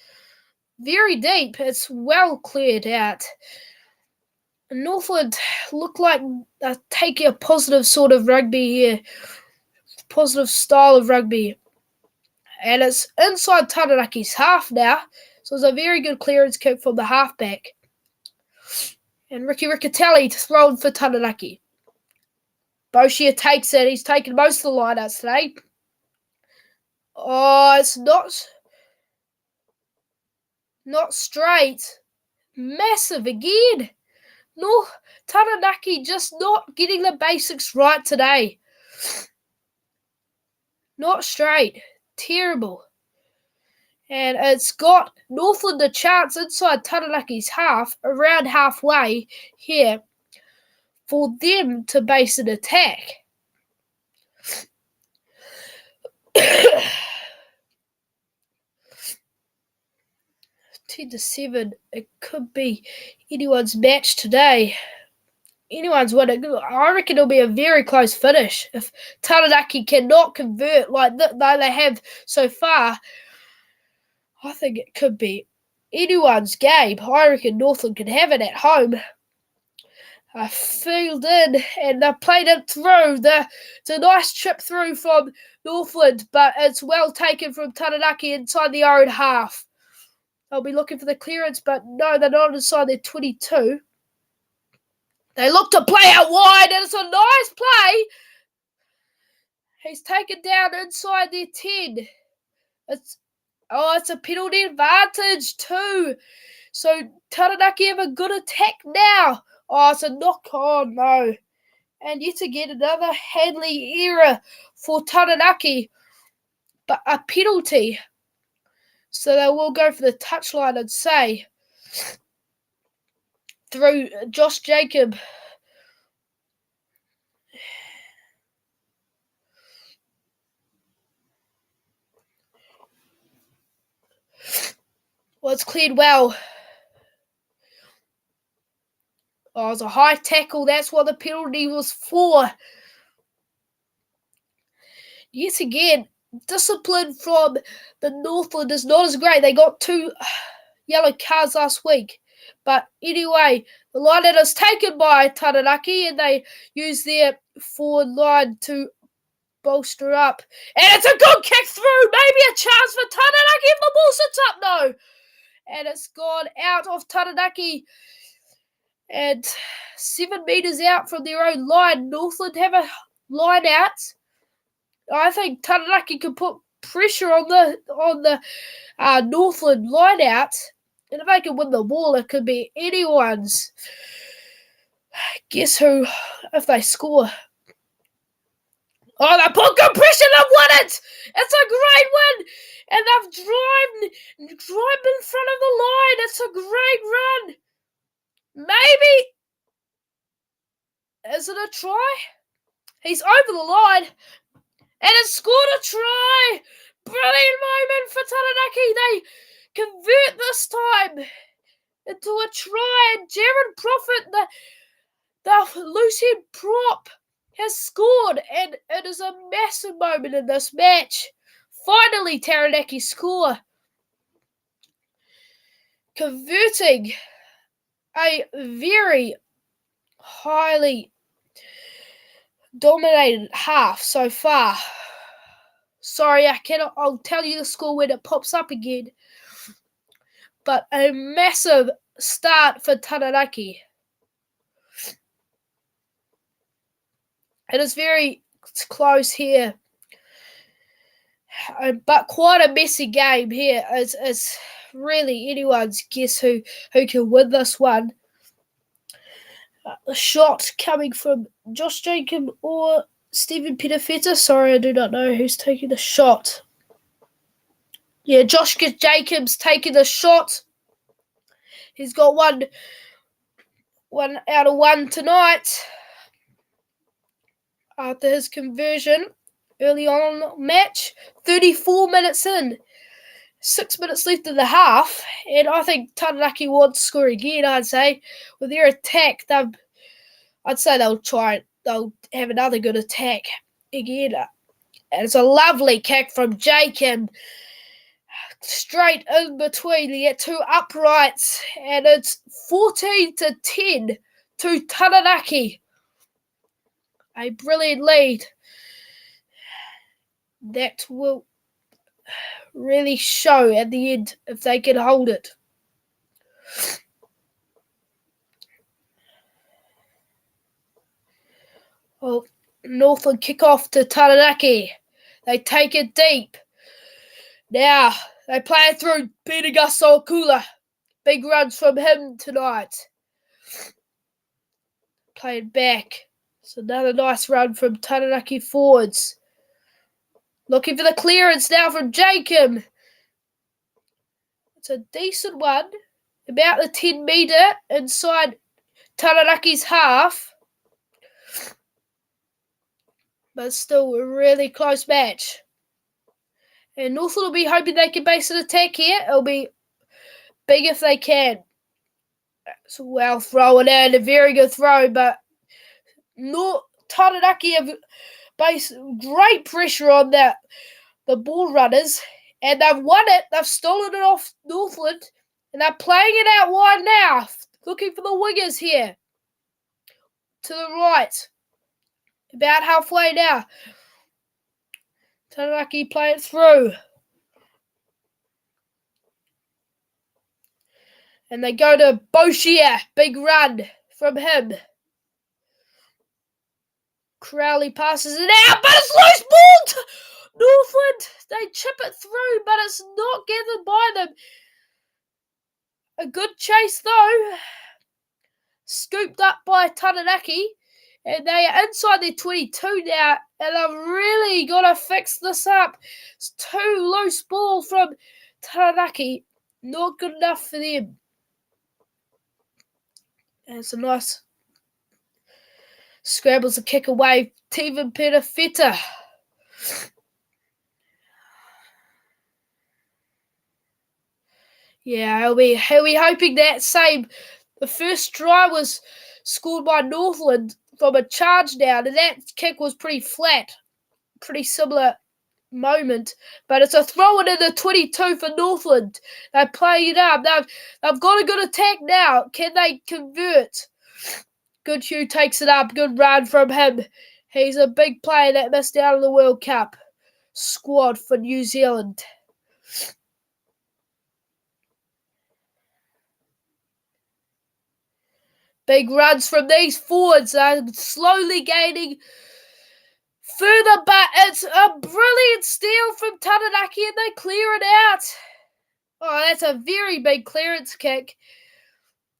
very deep. It's well cleared out. Northland look like they're taking a positive sort of rugby here. Positive style of rugby. And it's inside Taranaki's half now. So it's a very good clearance kick from the halfback. And Ricky Riccatelli thrown for Taranaki. Boshia takes it. He's taken most of the lineouts today. Oh, it's not straight. Massive again. No, Taranaki just not getting the basics right today. Not straight. Terrible. And it's got Northland a chance inside Taranaki's half, around halfway here, for them to base an attack. 10-7. It could be anyone's match today. Anyone's win. I reckon it'll be a very close finish. If Taranaki cannot convert like they have so far, I think it could be anyone's game. I reckon Northland can have it at home. Filled in and they played it through. It's a nice chip through from Northland, but it's well taken from Taranaki inside the own half. They'll be looking for the clearance, but no, they're not inside their 22. They look to play out wide, and it's a nice play. He's taken down inside their 10. It's a penalty advantage too. So Taranaki have a good attack now. Oh, it's a knock on, no. And yet again, another Hadley error for Taranaki, but a penalty. So they will go for the touchline, I'd say, through Josh Jacob. Well, it's cleared well. Oh, it was a high tackle. That's what the penalty was for. Yet again, discipline from the Northland is not as great. They got 2 yellow cards last week. But anyway, the line that is taken by Taranaki, and they use their forward line to bolster up. And it's a good kick through. Maybe a chance for Taranaki if the ball sits up. No. And it's gone out of Taranaki. And 7 metres out from their own line. Northland have a line out. I think Taranaki could put pressure on the Northland line-out, and if they can win the ball, it could be anyone's. Guess who, if they score? Oh, they put good pressure, they've won it! It's a great win! And they've driven in front of the line. It's a great run. Maybe. Is it a try? He's over the line. And it's scored a try. Brilliant moment for Taranaki. They convert this time into a try. And Jared Prophet, the loose head prop, has scored. And it is a massive moment in this match. Finally, Taranaki score. Converting a very highly dominated half so far. Sorry, I'll tell you the score when it pops up again. But a massive start for Taranaki. It is very close here. But quite a messy game here. It's really anyone's guess who can win this one. A shot coming from Josh Jacob or Stephen Petafeta. Sorry, I do not know who's taking the shot. Yeah, Josh Jacobs taking the shot. He's got one out of one tonight after his conversion early on in the match. 34 minutes in. 6 minutes left in the half, and I think Taranaki wants to score again, I'd say. With their attack, I'd say they'll have another good attack again. And it's a lovely kick from Jacob. Straight in between the two uprights, and it's 14-10 to Taranaki. A brilliant lead. That will really show at the end if they can hold it. Well, Northland kick off to Taranaki. They take it deep. Now they play it through Peter Gasol-Kula. Big runs from him tonight. Played back. It's another nice run from Taranaki forwards. Looking for the clearance now from Jacob. It's a decent one. About the 10 metre inside Taranaki's half. But still a really close match. And Northland will be hoping they can base an attack here. It'll be big if they can. It's a well thrown and a very good throw, but Taranaki have based great pressure on the ball runners, and they've won it. They've stolen it off Northland, and they're playing it out wide now, looking for the wingers here. To the right. About halfway now. Taranaki play it through. And they go to Boshia. Big run from him. Crowley passes it out, but it's loose ball. Northland, they chip it through, but it's not gathered by them. A good chase, though. Scooped up by Taranaki. And they are inside their 22 now, and they've really got to fix this up. It's too loose ball from Taranaki. Not good enough for them. And it's a nice scrambles a kick away. Steven Petafeta. Yeah, he'll be hoping that same. The first try was scored by Northland from a charge down, and that kick was pretty flat. Pretty similar moment. But it's a throw in the 22 for Northland. They play it up. They've got a good attack now. Can they convert? Good Hugh takes it up. Good run from him. He's a big player that missed out on the World Cup squad for New Zealand. Big runs from these forwards. They're slowly gaining further, but It's a brilliant steal from Taranaki and they clear it out. Oh, that's a very big clearance kick.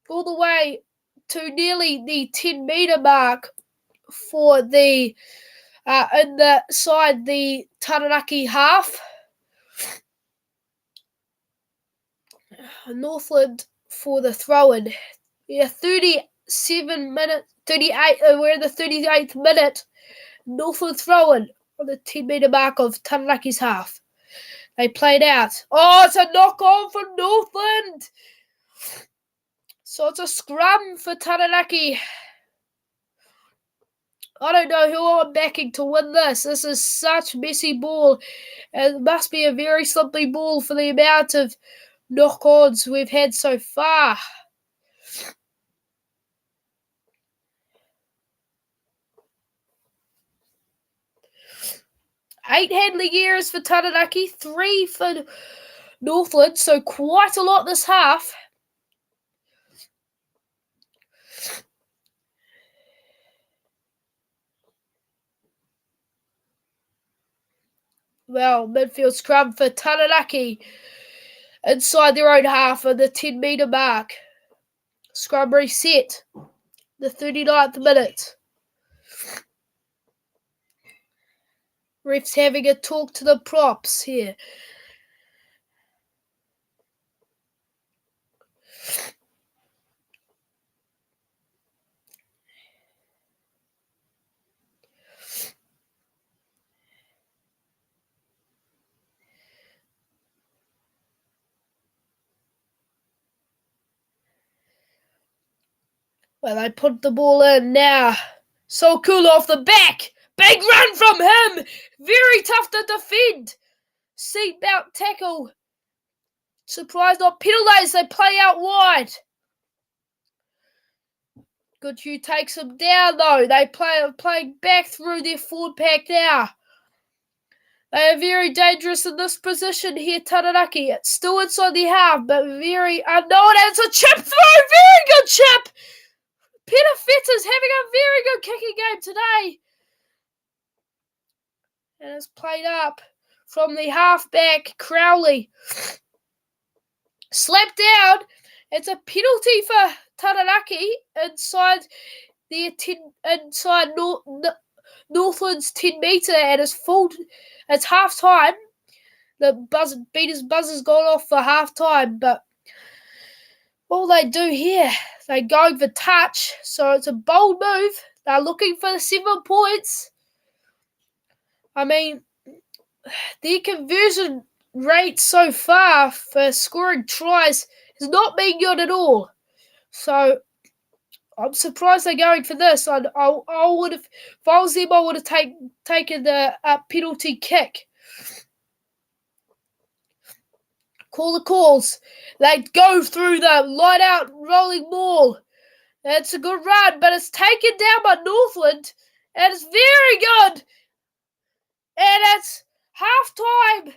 All the way to nearly the 10-metre mark for the inside the Taranaki half. Northland for the throw-in. Yeah, 37 minutes, 38. We're in the 38th minute. Northland throw-in on the 10-metre mark of Taranaki's half. They played out. Oh, it's a knock-on from Northland. So it's a scrum for Taranaki. I don't know who I'm backing to win this. This is such messy ball. It must be a very slippery ball for the amount of knock-ons we've had so far. 8 handling errors for Taranaki, 3 for Northland, so quite a lot this half. Well, midfield scrum for Taranaki inside their own half of the 10-metre mark. Scrum reset, the 39th minute. Refs having a talk to the props here. Well, they put the ball in now. So cool off the back. Big run from him. Very tough to defend. Seatbelt tackle. Surprise not penalised. They play out wide. Goodhue takes them down though. They playing back through their forward pack now. They are very dangerous in this position here, Taranaki. It's still inside the half, but very unknown. And it's a chip throw. Very good chip. Peter Fetter's having a very good kicking game today. And it's played up from the halfback, Crowley. Slapped down. It's a penalty for Taranaki inside Northland's 10-metre, and it's half time. The beater's buzzer's gone off for half time, but all they do here, they're going for touch, so it's a bold move. They're looking for 7 points. I mean, their conversion rate so far for scoring tries has not been good at all. So I'm surprised they're going for this. I would have, if I was them, I would have taken the penalty kick. Call the calls. They go through the line out rolling ball. It's a good run, but it's taken down by Northland, and it's very good. And it's half time.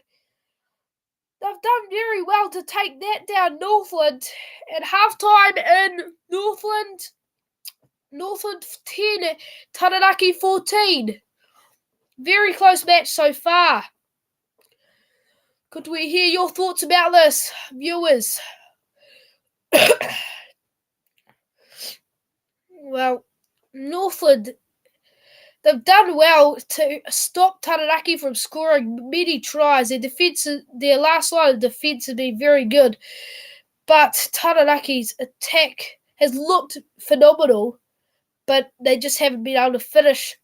They've done very well to take that down, Northland. At half time in Northland 10, Taranaki 14. Very close match so far. Could we hear your thoughts about this, viewers? Well, Northland, they've done well to stop Taranaki from scoring many tries. Their last line of defence has been very good, but Taranaki's attack has looked phenomenal, but they just haven't been able to finish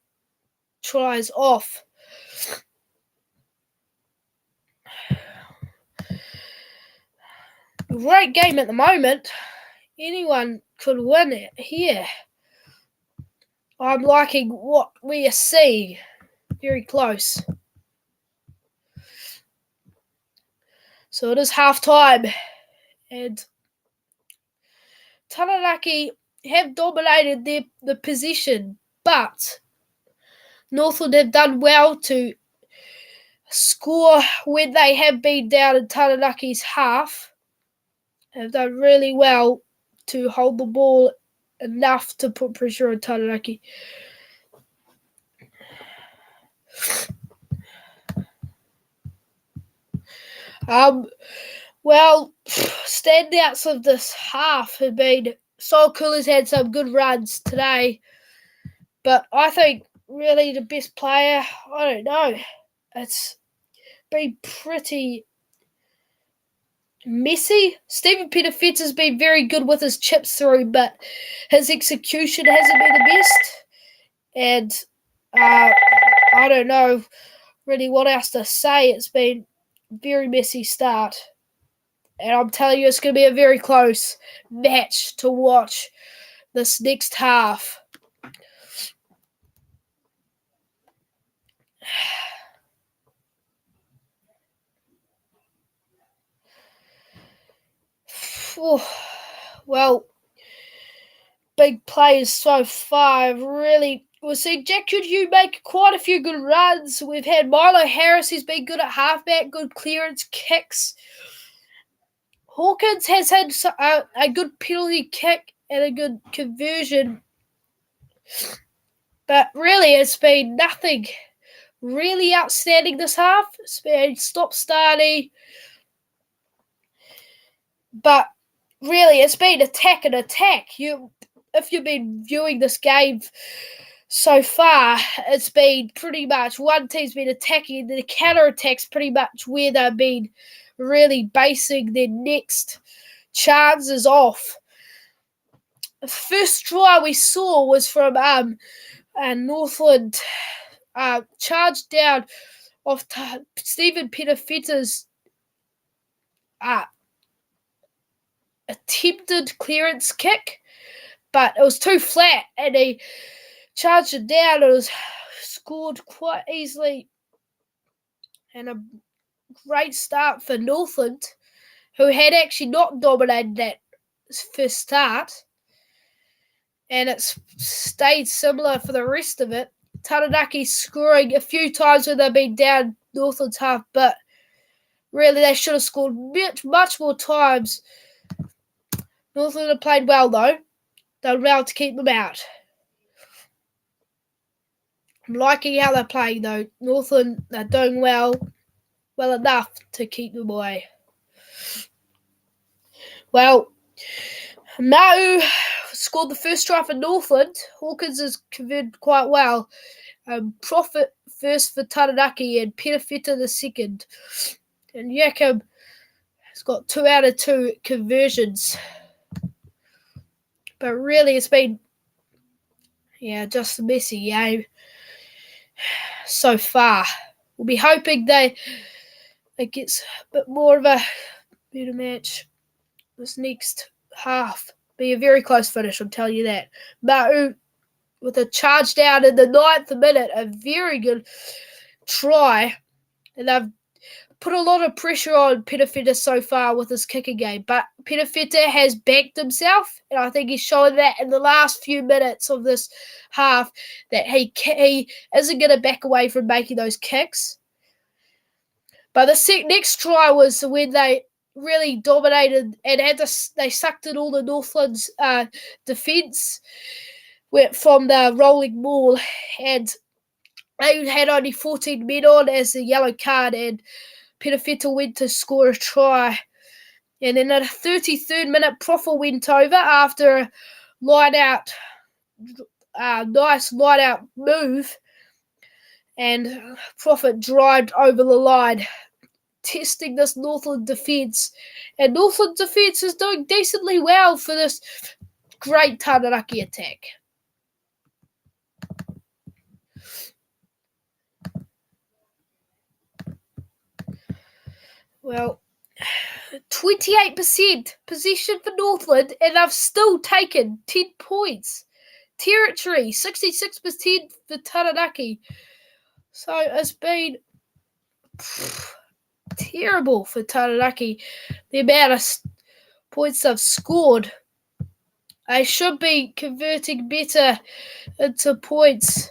tries off. Great game at the moment. Anyone could win it here. I'm liking what we are seeing. Very close. So it is half time. And Taranaki have dominated the position, but Northland have done well to score when they have been down in Taranaki's half. Have done really well to hold the ball enough to put pressure on Taranaki. Well, standouts of this half have been Sol Coolers had some good runs today, but I think really the best player, I don't know, it's been pretty messy. Stephen Pettifetz has been very good with his chips through, but his execution hasn't been the best. And I don't know really what else to say. It's been a very messy start. And I'm telling you, it's going to be a very close match to watch this next half. Well, big plays so far. Really, we'll see Jack Hugh make quite a few good runs. We've had Milo Harris, who's been good at halfback, good clearance kicks. Hawkins has had a good penalty kick and a good conversion. But really, it's been nothing really outstanding this half. It's been stop-starty. But really, it's been attack and attack. If you've been viewing this game so far, it's been pretty much one team's been attacking, and the counter-attack's pretty much where they've been really basing their next chances off. The first try we saw was from Northland, charged down off Stephen Pettifet's attempted clearance kick, but it was too flat and he charged it down. It was scored quite easily, and a great start for Northland, who had actually not dominated that first start, and it's stayed similar for the rest of it. Taranaki scoring a few times when they've been down Northland's half, but really they should have scored much more times. Northland have played well, though. They're well to keep them out. I'm liking how they're playing, though. Northland are doing well enough to keep them away. Well, Mau scored the first try for Northland. Hawkins has converted quite well. Profit first for Taranaki and Pettifeta the second. And Yakum has got 2 out of 2 conversions. But really, it's been, just a messy game so far. We'll be hoping it gets a bit more of a better match this next half. Be a very close finish, I'll tell you that. Mau with a charge down in the 9th minute, a very good try. And they've put a lot of pressure on Pettifeta so far with his kicking game. But Pettifeta has backed himself, and I think he's shown that in the last few minutes of this half that he isn't going to back away from making those kicks. But the next try was when they really dominated and they sucked in all the Northland's defence from the rolling maul, and they had only 14 men on as the yellow card, and Pettifeta went to score a try. And in the 33rd minute, Proffer went over after a nice line-out move, and Proffer drived over the line, testing this Northland defence. And Northland defence is doing decently well for this great Taranaki attack. Well, 28% possession for Northland, and they've still taken 10 points. Territory, 66% for Taranaki. So it's been terrible for Taranaki, the amount of points they've scored. They should be converting better into points.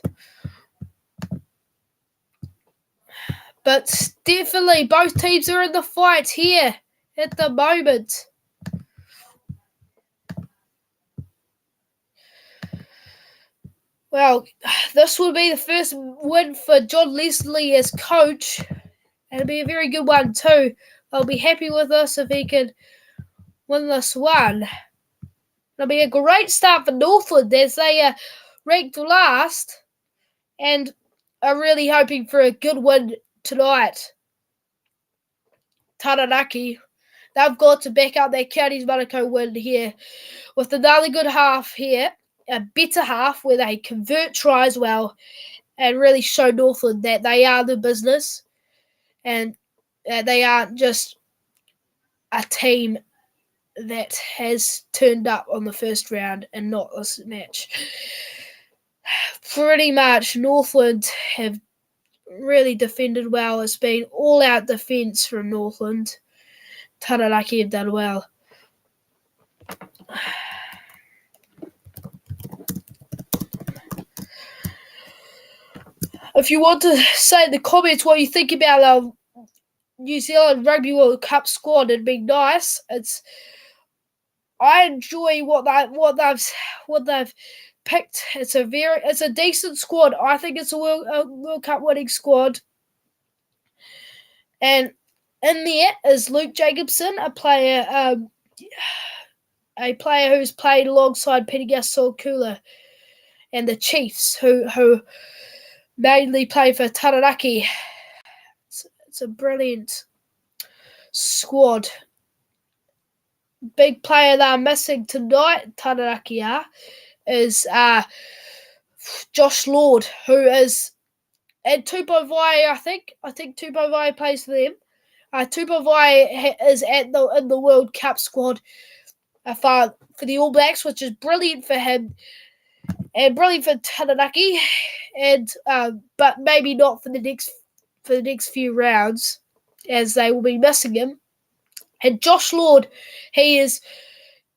But definitely both teams are in the fight here at the moment. Well, this will be the first win for John Leslie as coach. It'll be a very good one too. I'll be happy with this if he can win this one. It'll be a great start for Northland as they are ranked last and are really hoping for a good win tonight. Taranaki, they've got to back up their Counties Manakau win here with another good half here, a better half where they convert tries well and really show Northland that they are the business and they aren't just a team that has turned up on the first round and not this match. Pretty much Northland have really defended well. It's been all-out defence from Northland. Taranaki have done well. If you want to say in the comments what you think about New Zealand Rugby World Cup squad, it'd be nice. I enjoy what they've picked. It's a decent squad. I think it's a World Cup winning squad. And in there is Luke Jacobson, a player who's played alongside Peter Gasol-Kula and the Chiefs, who mainly play for Taranaki. It's a brilliant squad. Big player they're missing tonight, Taranaki is Josh Lord, who is at Tupovai, I think. I think Tupovai plays for them. Tupovai is in the World Cup squad for the All Blacks, which is brilliant for him and brilliant for Taranaki, and but maybe not for the next few rounds, as they will be missing him. And Josh Lord, he is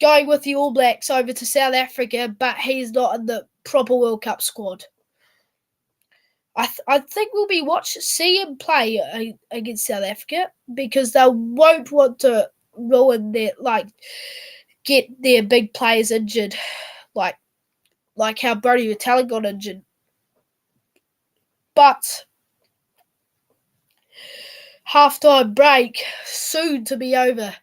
going with the All Blacks over to South Africa, but he's not in the proper World Cup squad. I think we'll be see him play against South Africa because they won't want to ruin get their big players injured, like how Brodie Retallick got injured. But halftime break soon to be over.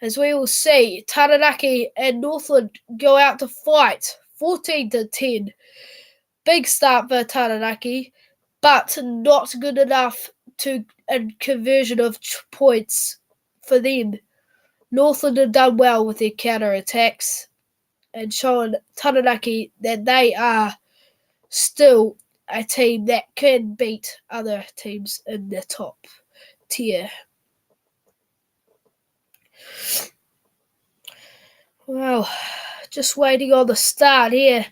As we will see, Taranaki and Northland go out to fight 14-10. Big start for Taranaki, but not good enough to a conversion of points for them. Northland have done well with their counter-attacks and shown Taranaki that they are still a team that can beat other teams in the top tier. Well, just waiting on the start here.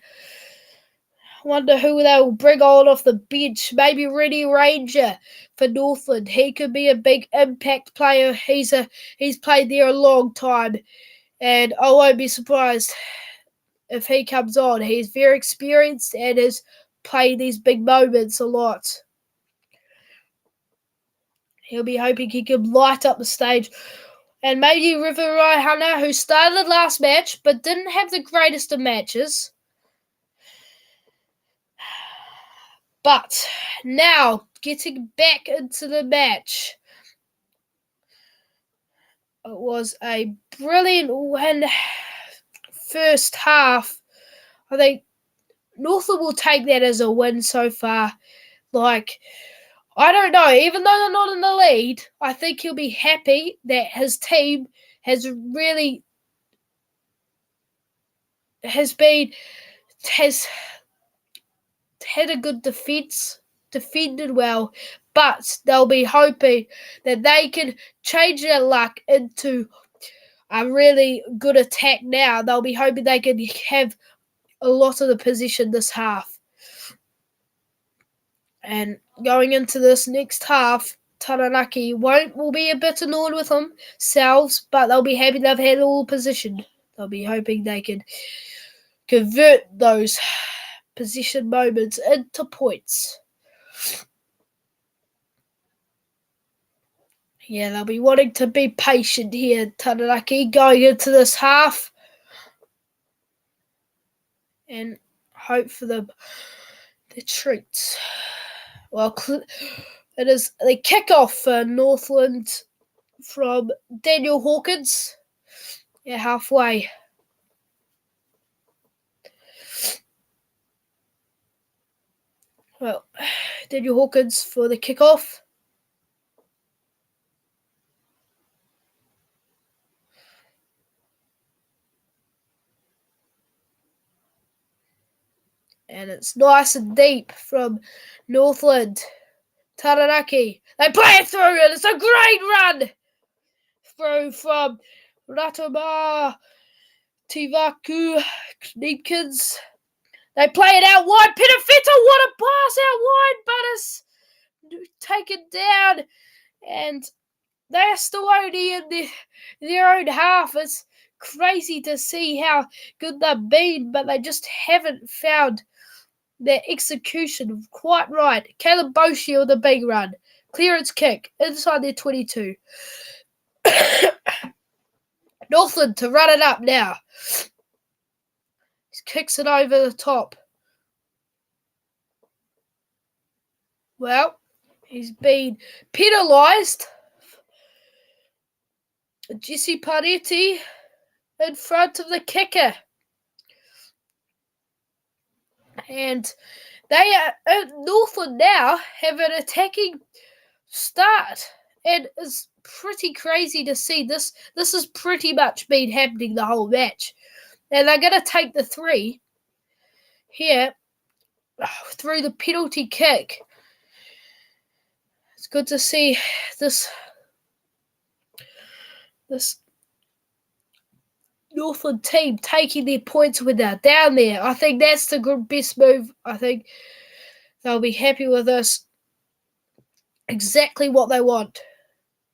Wonder who they will bring on off the bench. Maybe Rennie Ranger for Northland. He could be a big impact player. He's played there a long time, and I won't be surprised if he comes on. He's very experienced and has played these big moments a lot. He'll be hoping he can light up the stage. And maybe River Raihana, who started last match but didn't have the greatest of matches. But now, getting back into the match. It was a brilliant win. First half. I think Northland will take that as a win so far. I don't know. Even though they're not in the lead, I think he'll be happy that his team has had a good defense, defended well, but they'll be hoping that they can change their luck into a really good attack now. They'll be hoping they can have a lot of the position this half. And going into this next half, Taranaki will be a bit annoyed with themselves, but they'll be happy they've had all position. They'll be hoping they can convert those position moments into points. Yeah, they'll be wanting to be patient here, Taranaki, going into this half. And hope for the treats. Well, it is the kickoff for Northland. from Daniel Hawkins at halfway. Well, Daniel Hawkins for the kickoff. And it's nice and deep from Northland. Taranaki. They play it through, and it's a great run through from Ratama, Tivaku, Kneepkins. They play it out wide. Pitafita, what a pass out wide, but it's taken down, and they are still only in their own half. It's crazy to see how good they've been, but they just haven't found their execution quite right. Caleb Boshi with a big run. Clearance kick inside their 22. Northland to run it up now. He kicks it over the top. Well, he's been penalised. Jesse Paretti in front of the kicker. And they are Northland now have an attacking start. And it's pretty crazy to see this. This has pretty much been happening the whole match. And they're going to take the 3 here through the penalty kick. It's good to see this Northland team taking their points when they're down there. I think that's the best move. I think they'll be happy with this. Exactly what they want.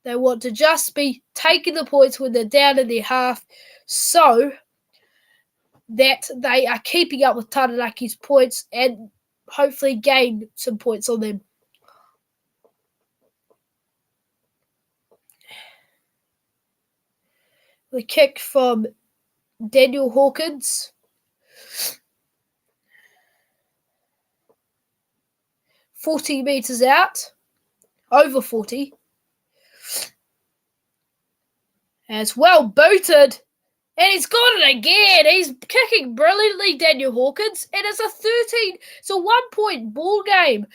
They want to just be taking the points when they're down in their half so that they are keeping up with Taranaki's points and hopefully gain some points on them. The kick from Daniel Hawkins. 40 metres out. Over 40. And it's well booted. And he's got it again. He's kicking brilliantly, Daniel Hawkins. And it's a 1-point ball game.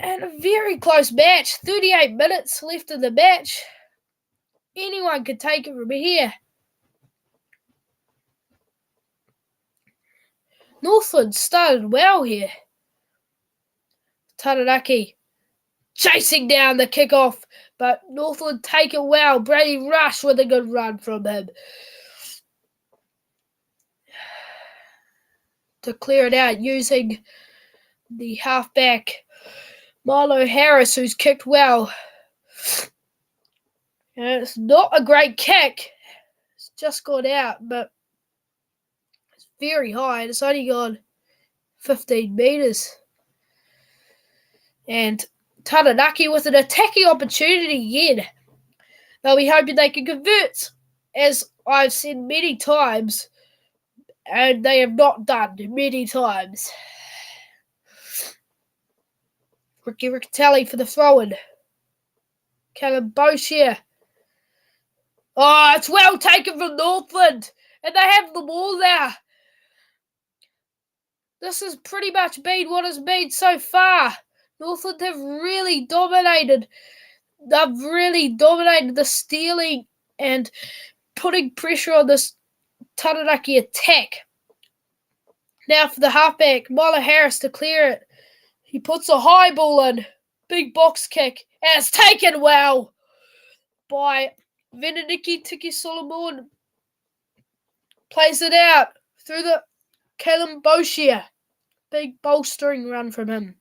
And a very close match. 38 minutes left in the match. Anyone could take it from here. Northland started well here. Taranaki chasing down the kickoff, but Northland take it well. Brady Rush with a good run from him to clear it out using the halfback Milo Harris, who's kicked well. And it's not a great kick. It's just gone out, but it's very high. It's only gone 15 metres. And Taranaki with an attacking opportunity again. They'll be hoping they can convert, as I've said many times, and they have not done many times. Ricky Riccatelli for the throw-in. Caleb Boshire. Oh, it's well taken from Northland, and they have the ball there. This has pretty much been what has been so far. Northland have really dominated. They've really dominated the stealing and putting pressure on this Taranaki attack. Now for the halfback, Milo Harris to clear it. He puts a high ball in. Big box kick. And it's taken well by Venaniki Tiki Solomon. Plays it out through the Caleb Boshia. Big bolstering run from him.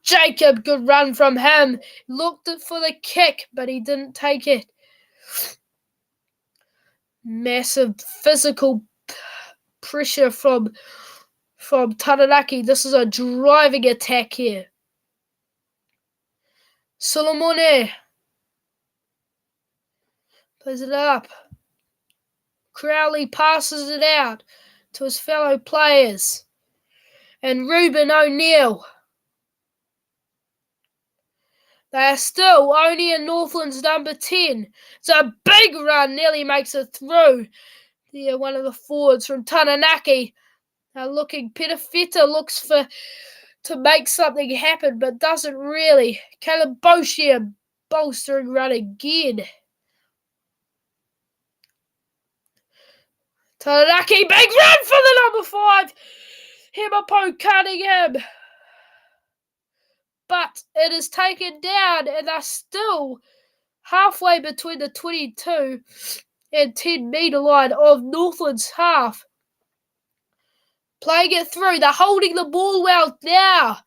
Jacob, good run from him. Looked for the kick, but he didn't take it. Massive physical pressure from Taranaki. This is a driving attack here. Solomone plays it up. Crowley passes it out to his fellow players. And Ruben O'Neill They are still only in Northland's number 10. It's a big run, nearly makes it through. Yeah, one of the forwards from Taranaki. Looking, Peter Feta looks to make something happen, but doesn't really. Caleb Boshier, bolstering run again. Taranaki, big run for the number 5. Himapo Cunningham. But it is taken down, and they're still halfway between the 22 and 10 metre line of Northland's half. Playing it through. They're holding the ball well now.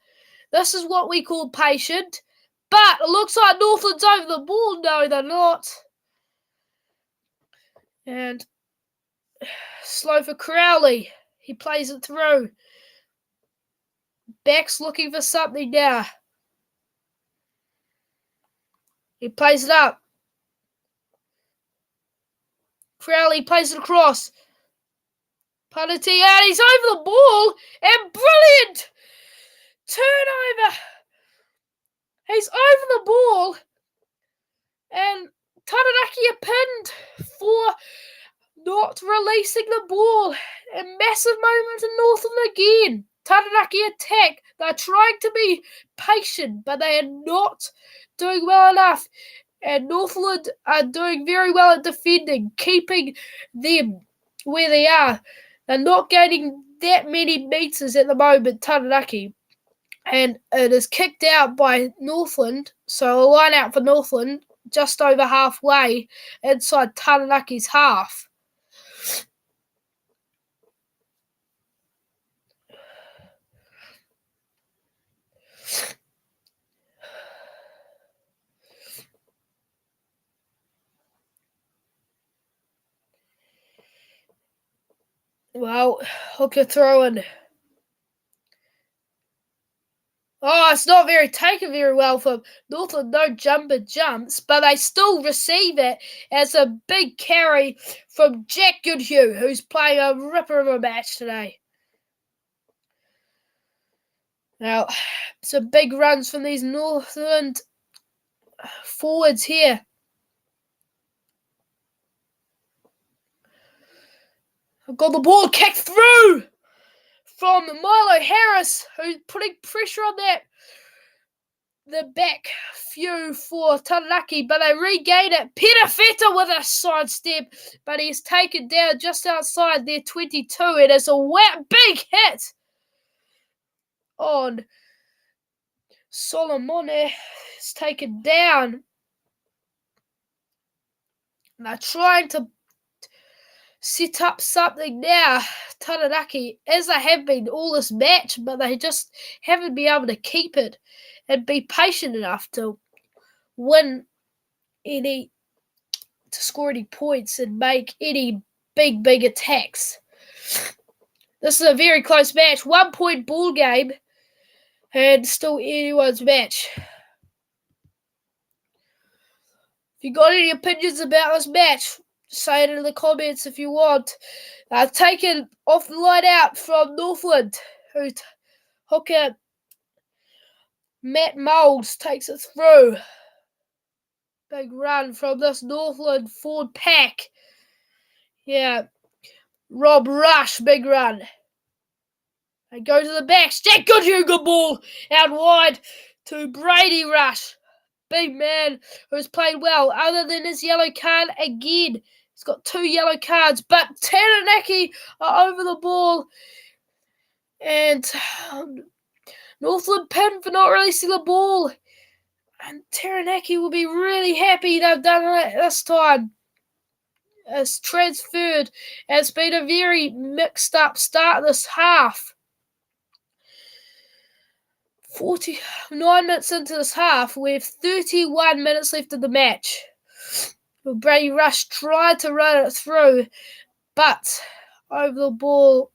This is what we call patient. But it looks like Northland's over the ball. No, they're not. And slow for Crowley. He plays it through. Beck's looking for something now. He plays it up. Crowley plays it across. Panati, and he's over the ball. And brilliant turnover. He's over the ball. And Taranaki are pinned for not releasing the ball. A massive moment in Northland again. Taranaki attack. They're trying to be patient, but they are not doing well enough. And Northland are doing very well at defending, keeping them where they are. They're not gaining that many metres at the moment, Taranaki. And it is kicked out by Northland. So a line out for Northland, just over halfway inside Taranaki's half. Well, hooker throwing. Oh, it's not taken very well for Northland. No jumper jumps, but they still receive it as a big carry from Jack Goodhue, who's playing a ripper of a match today. Now, some big runs from these Northland forwards here. I've got the ball kicked through from Milo Harris, who's putting pressure on the back few for Taranaki, but they regain it. Peter Feta with a sidestep, but he's taken down just outside their 22. It is a big hit on Solomone. It's taken down. They're trying to set up something now, Taranaki, as they have been all this match, but they just haven't been able to keep it and be patient enough to score any points and make any big attacks. This is a very close match, 1 point ball game, and still anyone's match. If you got any opinions about this match, say it in the comments if you want. Taken off the line out from Northland, who hooker Matt Moulds takes it through. Big run from this Northland forward pack. Yeah, Rob Rush, big run. They go to the backs. Jack Goodhue, good ball out wide to Brady Rush. Big man who's played well, other than his yellow card again. He's got 2 yellow cards, but Taranaki are over the ball. And Northland pinned for not releasing the ball. And Taranaki will be really happy they've done it this time. It's transferred. It's been a very mixed up start this half. 49 minutes into this half, we have 31 minutes left of the match. Brady Rush tried to run it through, but over the ball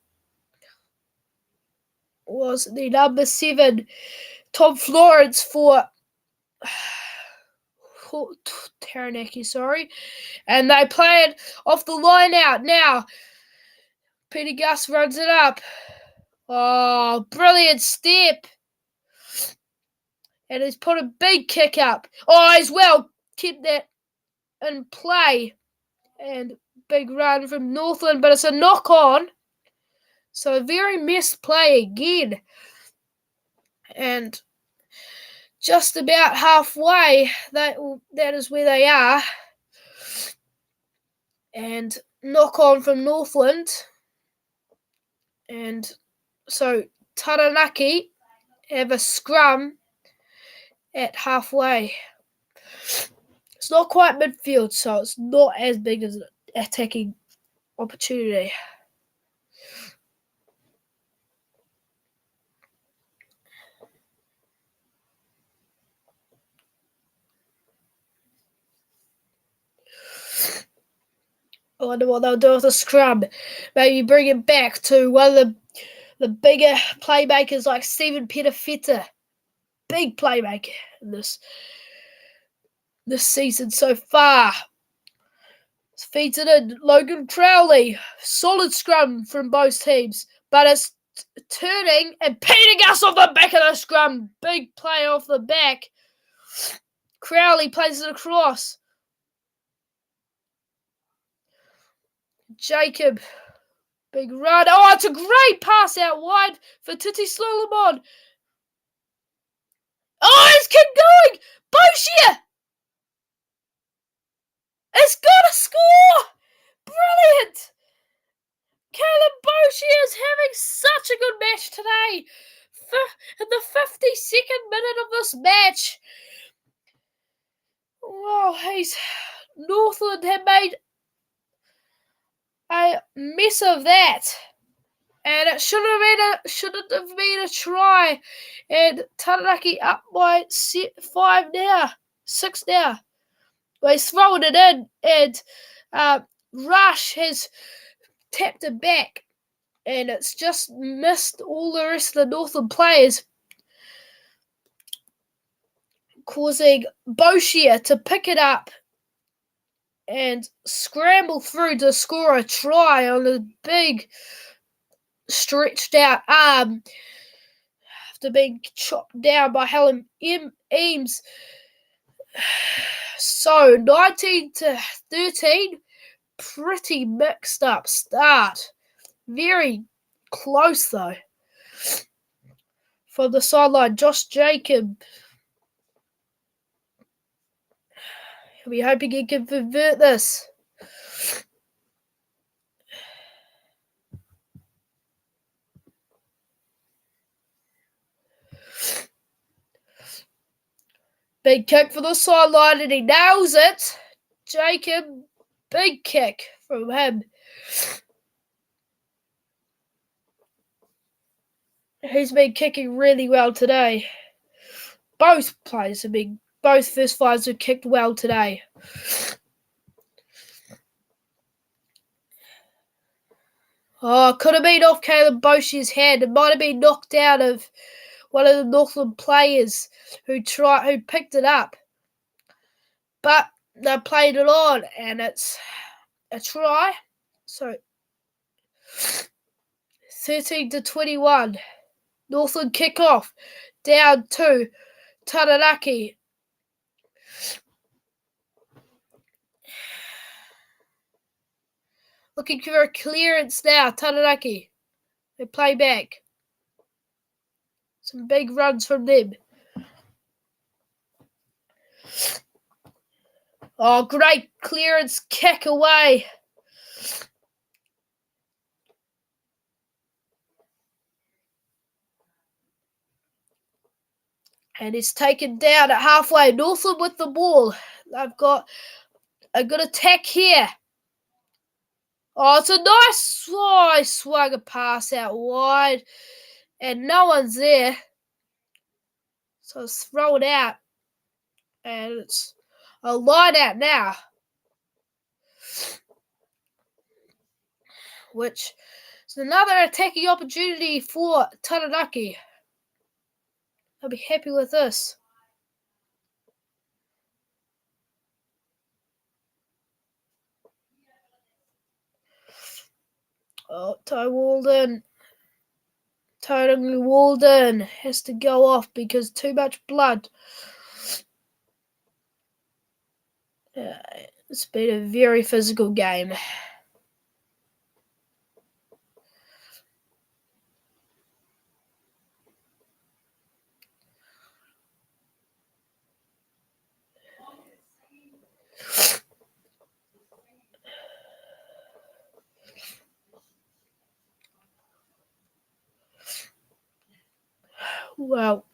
was the number 7, Tom Florence for Taranaki, and they play it off the line out. Now, Peter Gus runs it up. Oh, brilliant step. And he's put a big kick up. Oh, as well, kept that in play. And big run from Northland, but it's a knock on. So a very missed play again. And just about halfway, that is where they are. And knock on from Northland. And so Taranaki have a scrum at halfway. It's not quite midfield, so it's not as big as an attacking opportunity. I wonder what they'll do with the scrum. Maybe bring it back to one of the bigger playmakers like Stephen Petafeta. Big playmaker in this season so far. Feeds it in. Logan Crowley. Solid scrum from both teams. But it's turning and beating us off the back of the scrum. Big play off the back. Crowley plays it across. Jacob. Big run. Oh, it's a great pass out wide for Titi Solomon. Oh, it's kept going. Boshia. It's got to score. Brilliant. Caleb Boshia is having such a good match today. In the 52nd minute of this match. Wow, Northland have made a mess of that. And it shouldn't have been a try. And Taranaki up by 6 now. Well, he's thrown it in, and Rush has tapped it back. And it's just missed all the rest of the Northland players, causing Boshia to pick it up and scramble through to score a try on a big stretched out arm after being chopped down by Helen Eames. So 19-13, pretty mixed up start. Very close though. From the sideline, Josh Jacob. We're hoping he can convert this. Big kick for the sideline and he nails it. Jacob, big kick from him. He's been kicking really well today. Both first fives have kicked well today. Oh, could have been off Caleb Boshia's head. It might have been knocked out of one of the Northland players who picked it up. But they played it on and it's a try. So 13-21. Northland kick off. Down to Taranaki. Looking for a clearance now. Taranaki. They play back. Some big runs from them. Oh, great clearance. Kick away. And it's taken down at halfway. Northland with the ball. They've got a good attack here. Oh, it's a nice swung a pass out wide. And no one's there. So it's thrown out. And it's a line out now. Which is another attacking opportunity for Taranaki. I'll be happy with this. Oh, Ty Walden. Totally Walden has to go off because too much blood. It's been a very physical game. Well,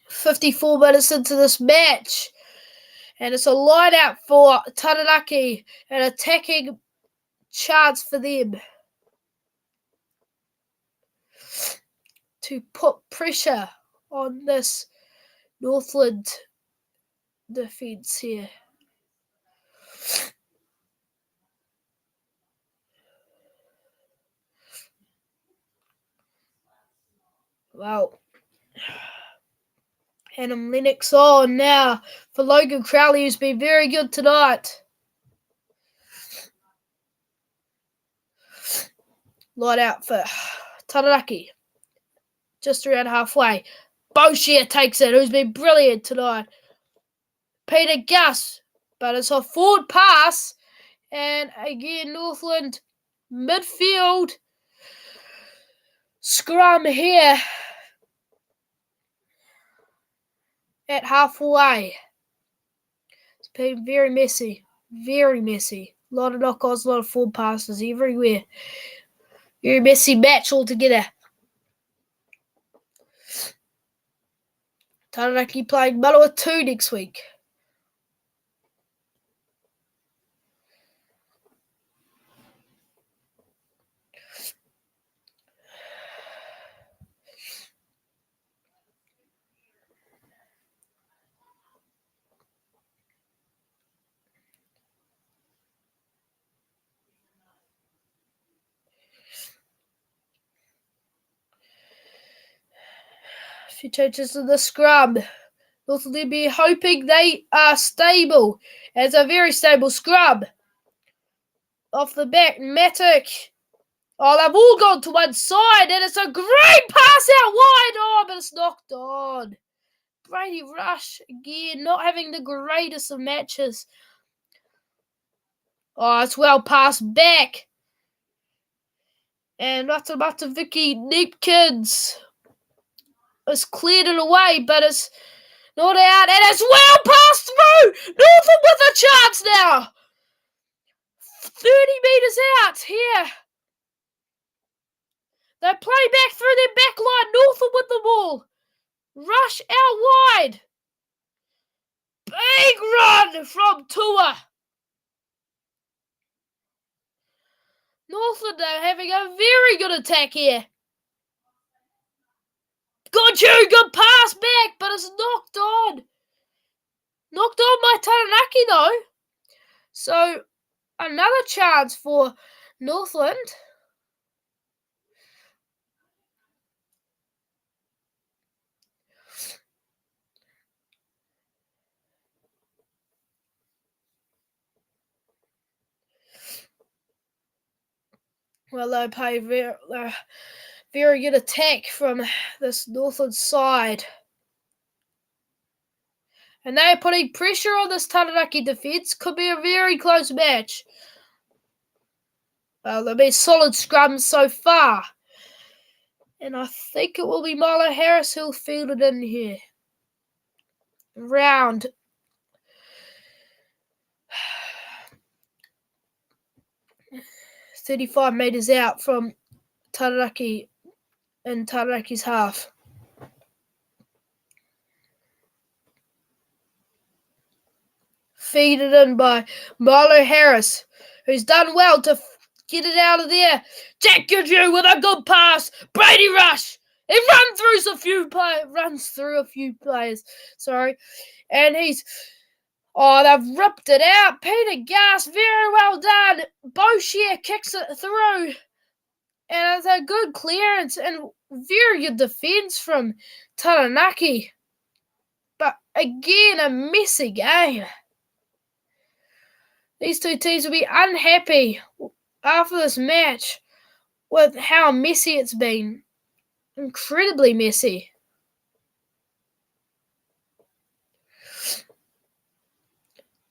54 minutes into this match, and it's a line out for Taranaki, an attacking chance for them to put pressure on this Northland defence here. Well, Hannah Lennox on now for Logan Crowley, who's been very good tonight. Light out for Taranaki. Just around halfway. Boshier takes it, who's been brilliant tonight. Peter Gus, but it's a forward pass. And again, Northland midfield scrum here at halfway. It's been very messy. Very messy. A lot of knock-ons, a lot of forward passes everywhere. Very messy match altogether. Taranaki playing Manawa 2 next week. A few changes in the scrum. Northland be hoping they are stable. It's a very stable scrum. Off the back, Matic. Oh, they've all gone to one side, and it's a great pass out wide. Oh, but it's knocked on. Brady Rush, again, not having the greatest of matches. Oh, it's well passed back. And Matamata Vicky Neepkins has cleared it away, but it's not out, and it's well passed through. Northland with a chance now. 30 metres out here. They play back through their back line. Northland with the ball. Rush out wide. Big run from Tua. Northland are having a very good attack here. Good pass back, but it's knocked on. Knocked on by Taranaki though. So, another chance for Northland. Well, they play very good attack from this Northland side. And they are putting pressure on this Taranaki defence. Could be a very close match. Well, they've been solid scrums so far. And I think it will be Milo Harris who'll field it in here. Round 35 metres out from Taranaki in Taranaki's half. Feed it in by Milo Harris, who's done well to get it out of there. Jack Goodrew with a good pass. Brady Rush. He runs through a few players. And they've ripped it out. Peter Gas, very well done. Boshier kicks it through. And it's a good clearance and very good defence from Taranaki. But again, a messy game. These two teams will be unhappy after this match with how messy it's been. incredibly messy.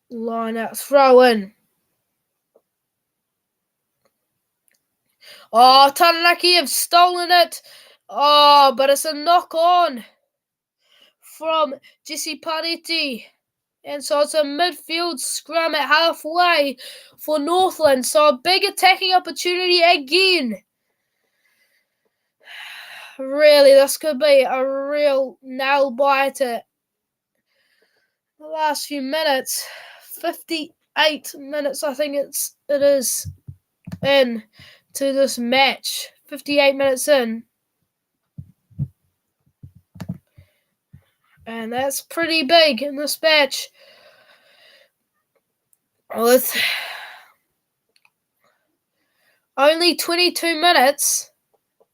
Line out, throw in. Oh, Taranaki have stolen it. Oh, but it's a knock on from Jesse Pariti. And so it's a midfield scrum at halfway for Northland. So a big attacking opportunity again. Really, this could be a real nail biter. The last few minutes, 58 minutes, I think it is in to this match. 58 minutes in. And that's pretty big in this match. With only 22 minutes,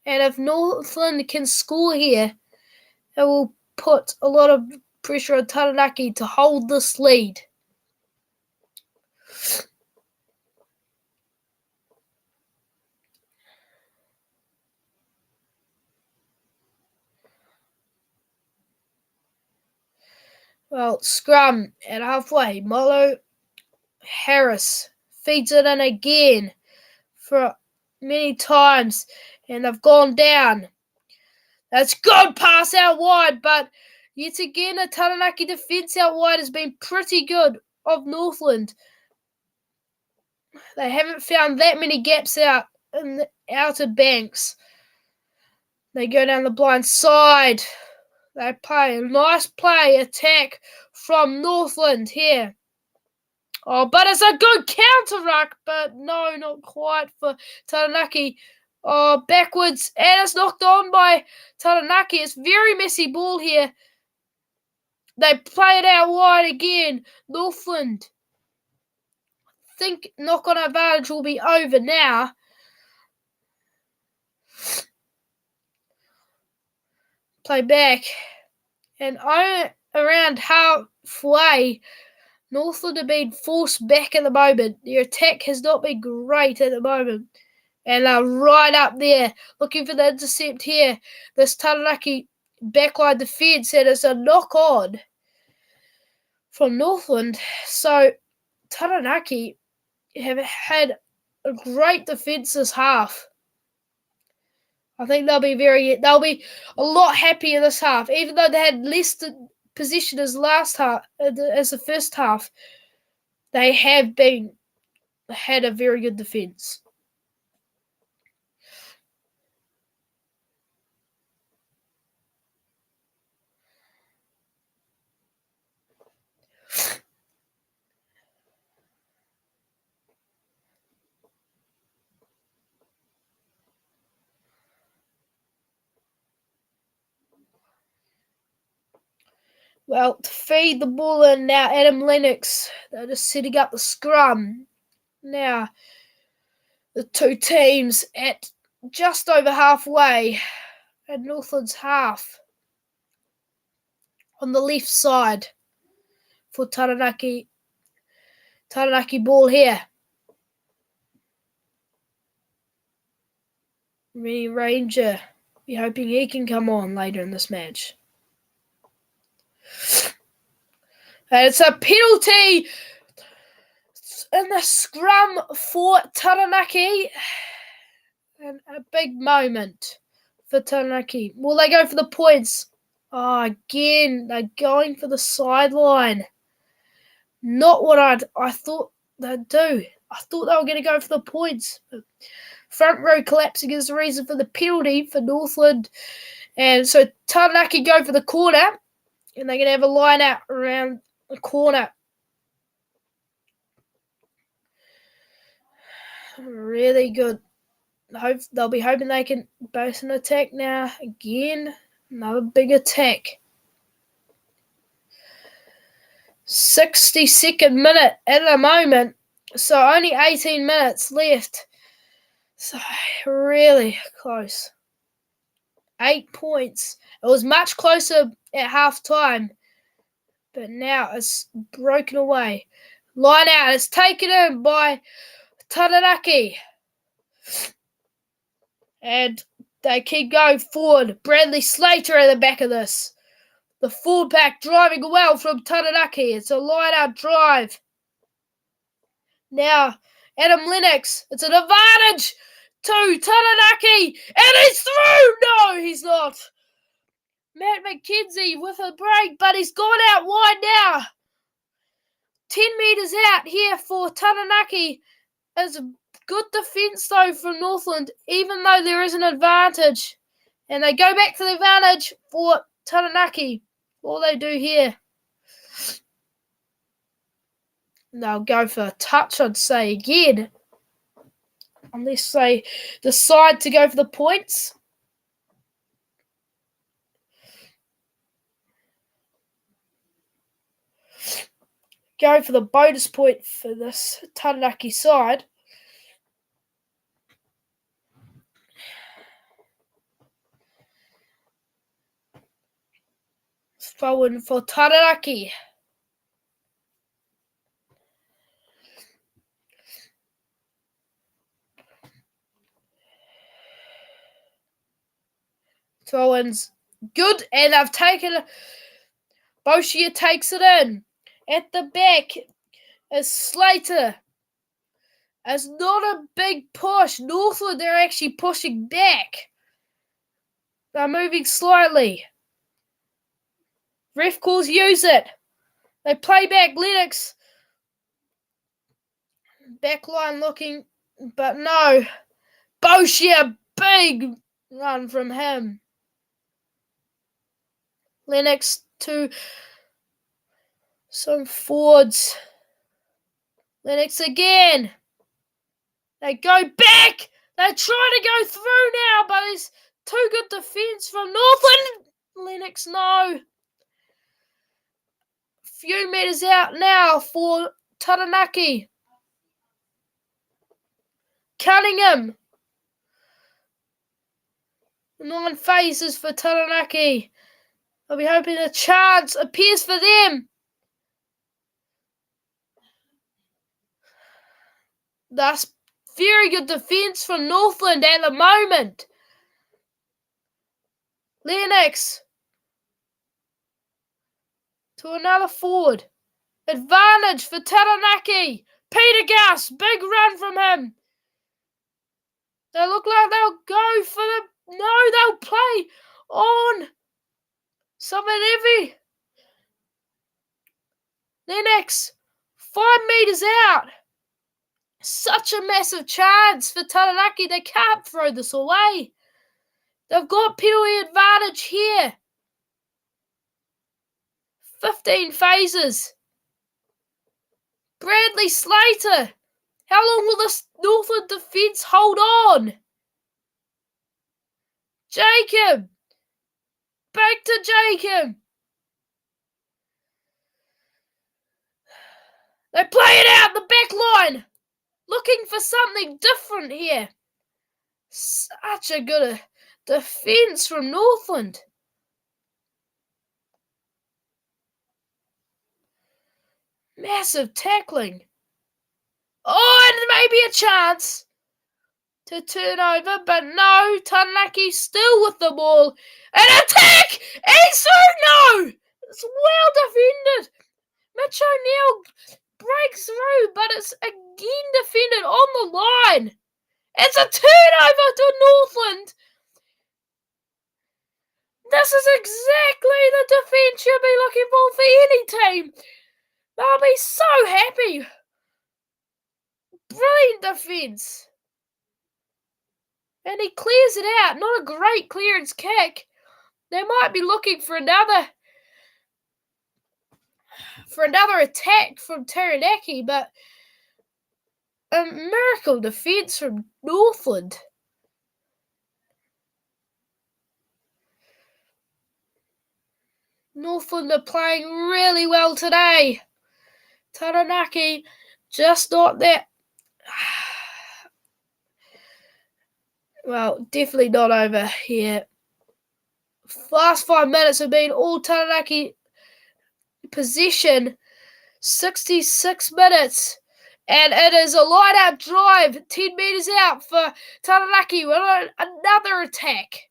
and if Northland can score here, it will put a lot of pressure on Taranaki to hold this lead. Well, scrum at halfway. Molo Harris feeds it in again for many times, and they've gone down. That's good pass out wide, but yet again, the Taranaki defence out wide has been pretty good of Northland. They haven't found that many gaps out in the outer banks. They go down the blind side. They play a nice play, attack from Northland here. Oh, but it's a good counter-ruck, but no, not quite for Taranaki. Oh, backwards, and it's knocked on by Taranaki. It's very messy ball here. They play it out wide again. Northland. I think knock-on advantage will be over now. Play back. And around halfway, Northland have been forced back at the moment. Their attack has not been great at the moment. And they're right up there, looking for the intercept here. This Taranaki backline defence, and it's a knock-on from Northland. So Taranaki have had a great defence this half. I think they'll be a lot happier this half, even though they had less possession as the first half. They have had a very good defence. Well, to feed the ball in now, Adam Lennox. They're just setting up the scrum. Now, the two teams at just over halfway at Northland's half. On the left side for Taranaki. Taranaki ball here. Mini Ranger. Be hoping he can come on later in this match. And it's a penalty in the scrum for Taranaki. And a big moment for Taranaki. Will they go for the points? Oh, again, they're going for the sideline. Not what I thought they'd do. I thought they were going to go for the points. Front row collapsing is the reason for the penalty for Northland. And so Taranaki go for the corner. And they're going to have a line out around the corner. Really good. They'll be hoping they can base an attack now. Again, another big attack. 62nd minute at the moment. So only 18 minutes left. So really close. 8 points. It was much closer at half time. But now it's broken away. Line out. It's taken in by Taranaki. And They keep going forward. Bradley Slater at the back of this. The forward pack driving well from Taranaki. It's a line-out drive. Now, Adam Lennox. It's an advantage to Taranaki. And he's through! No, he's not. Matt McKenzie with a break, but he's gone out wide now. 10 metres out here for Taranaki. It's a good defence, though, from Northland, even though there is an advantage. And they go back to the advantage for Taranaki. All they do here. They'll go for a touch, I'd say, again. Unless they decide to go for the points. Go for the bonus point for this Taranaki side. Throw in for Taranaki. Throw-in's good, and I've taken it. Boshia takes it in. At the back is Slater. It's not a big push. Northland, they're actually pushing back. They're moving slightly. Ref calls use it. They play back Lennox. Backline looking, but no. Boshia, big run from him. Lennox to some forwards. Lennox again. They go back. They're trying to go through now, but it's too good defence from Northland. Lennox, no. Few metres out now for Taranaki. Cunningham. 9 phases for Taranaki. I'll be hoping a chance appears for them. That's very good defence from Northland at the moment. Lennox to another forward. Advantage for Taranaki. Peter Gus, big run from him. They look like they'll go for the... No, they'll play on something heavy. Lennox, 5 metres out. Such a massive chance for Taranaki. They can't throw this away. They've got penalty advantage here. 15 phases. Bradley Slater. How long will this Northland defence hold on? Jacob. Back to Jacob. They play it out the back line. Looking for something different here. Such a good defence from Northland. Massive tackling. Oh, and maybe a chance to turn over, but no, Taranaki still with the ball. An attack! And so no! It's well defended. Mitch O'Neill breaks through, but it's again defended on the line. It's a turnover to Northland. This is exactly the defence you'll be looking for any team. They'll be so happy. Brilliant defence. And he clears it out. Not a great clearance kick. They might be looking for another attack from Taranaki, but a miracle defence from Northland. Northland are playing really well today. Taranaki just not that. Well, definitely not over here. Last 5 minutes have been all Taranaki possession. 66 minutes. And it is a line-out drive, 10 metres out for Taranaki with another attack.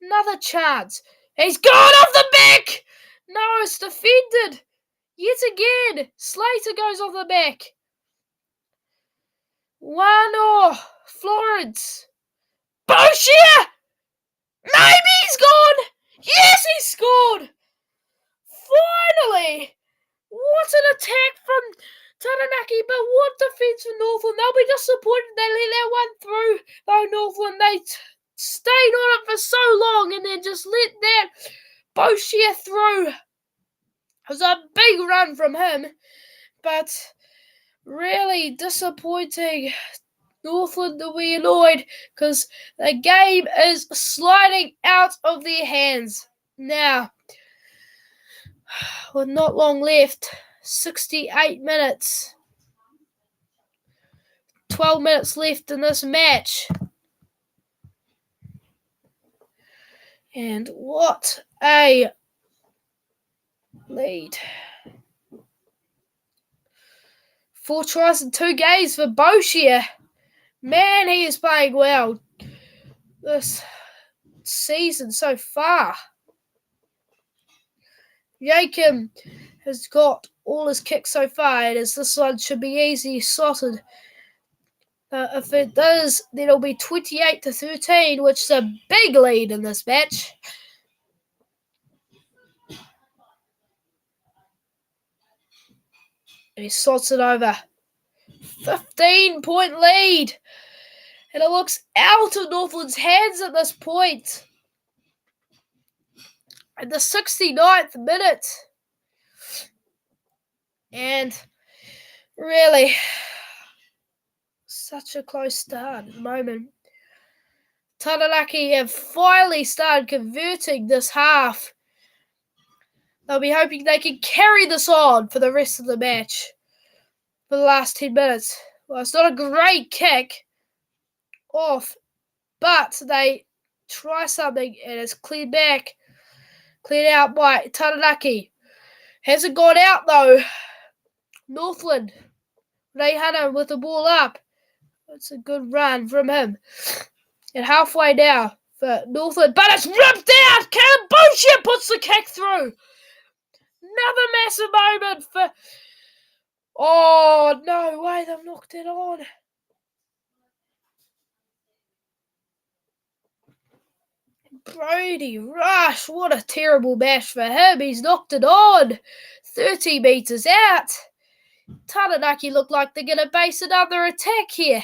Another chance. He's gone off the back! No, it's defended. Yet again, Slater goes off the back. 1-0, Florence. Boucher! Maybe he's gone! Yes, he scored! Finally! What an attack from Taranaki, but what defence for Northland. They'll be disappointed they let that one through. Though Northland, they stayed on it for so long and then just let that Boucher through. It was a big run from him, but really disappointing. Northland will be annoyed because the game is sliding out of their hands. Now, with not long left, 68 minutes. 12 minutes left in this match. And what a lead. 4 tries and 2 games for Boucher. Man, he is playing well this season so far. Jacob has got all his kicks so far, and as this one should be easy slotted. If it does, then it'll be 28-13, which is a big lead in this match. And he slots it over. 15-point lead. And it looks out of Northland's hands at this point. In the 69th minute. And really, such a close start at the moment. Taranaki have finally started converting this half. They'll be hoping they can carry this on for the rest of the match. For the last 10 minutes. Well, it's not a great kick off, but they try something and it's cleared out by Taranaki. Hasn't gone out though. Northland, Reihana with the ball up. It's a good run from him. And halfway now for Northland, but it's ripped out! Callum Boucher puts the kick through. Another massive moment for... Oh, no way, they've knocked it on. Brody Rush, what a terrible match for him. He's knocked it on. 30 metres out. Taranaki look like they're going to base another attack here.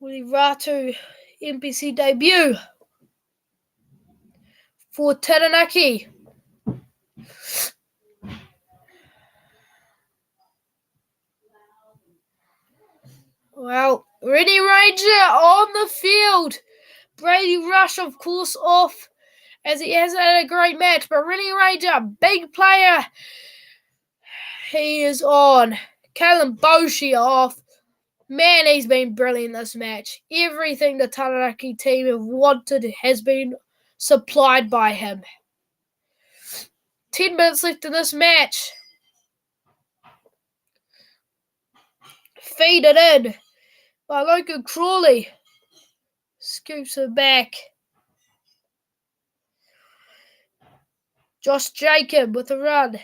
Rugby NPC debut for Taranaki. Well, Rennie Ranger on the field. Brady Rush, of course, off as he hasn't had a great match. But Rennie Ranger, big player. He is on. Callum Boucher off. Man, he's been brilliant this match. Everything the Taranaki team have wanted has been supplied by him. 10 minutes left in this match. Feed it in by Logan Crawley. Scoops it back. Josh Jacob with a run.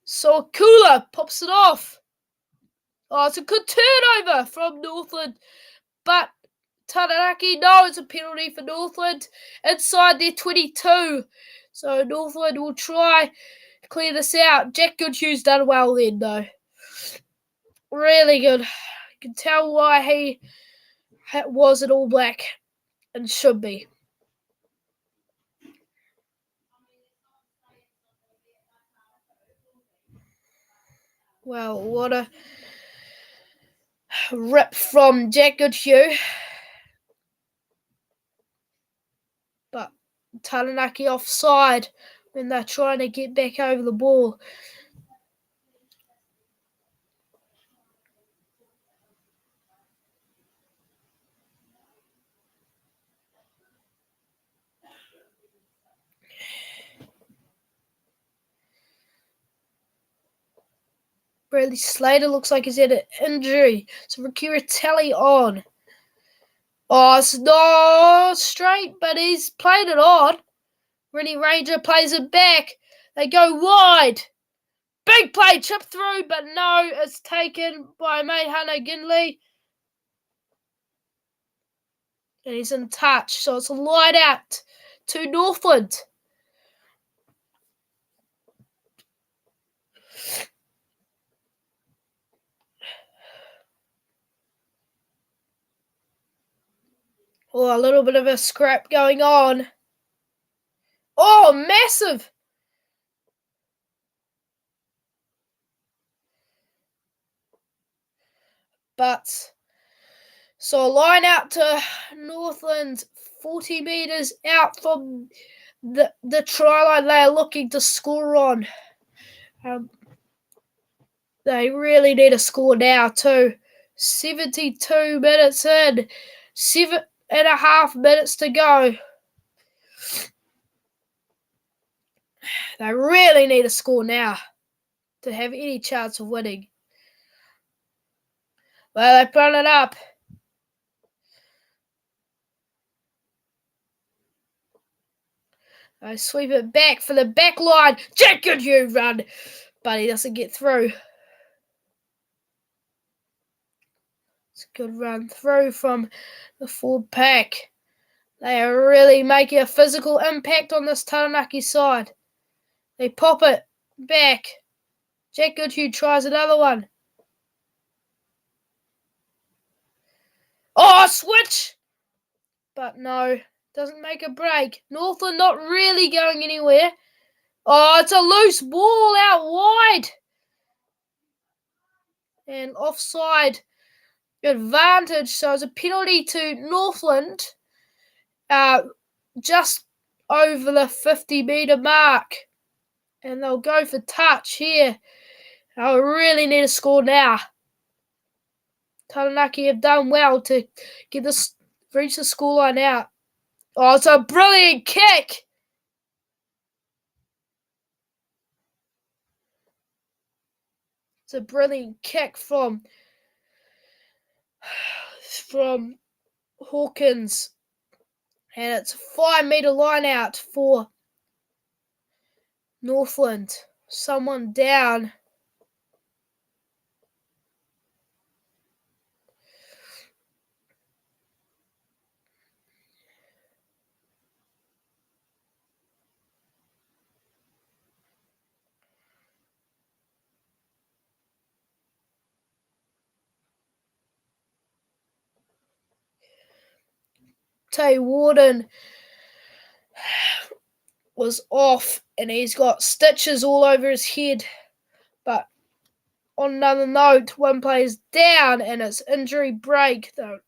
So Kula pops it off. Oh, it's a good turnover from Northland. But Taranaki, no, it's a penalty for Northland inside their 22. So Northland will try to clear this out. Jack Goodhue's done well then, though. Really good. You can tell why he was an All Black and should be. Well, what a rip from Jack Goodhue. But Taranaki offside when they're trying to get back over the ball. Bradley Slater looks like he's had an injury. So Rakira Tally on. Oh, it's not straight, but he's played it on. Rennie Ranger plays it back. They go wide. Big play, chip through, but no, it's taken by Meihana Ginley. And he's in touch, so it's a line out to Northland. Oh, a little bit of a scrap going on. Oh, massive! But, so a line out to Northland, 40 metres out from the try line they are looking to score on. They really need a score now too. 72 minutes in, 7.5 minutes to go. They really need a score now to have any chance of winning. Well, they put it up. They sweep it back for the back line. Jack Goodhue run, but he doesn't get through. It's a good run through from the forward pack. They are really making a physical impact on this Taranaki side. They pop it back. Jack Goodhue tries another one. Oh, switch! But no, doesn't make a break. Northland not really going anywhere. Oh, it's a loose ball out wide. And offside advantage, so it's a penalty to Northland just over the 50-metre mark. And they'll go for touch here. They'll really need a score now. Taranaki have done well to reach the scoreline out. Oh, it's a brilliant kick. It's a brilliant kick from Hawkins. And it's a 5-metre line out for Northland. Someone down. Tay Warden was off and he's got stitches all over his head. But on another note, one player's down and it's injury break. They're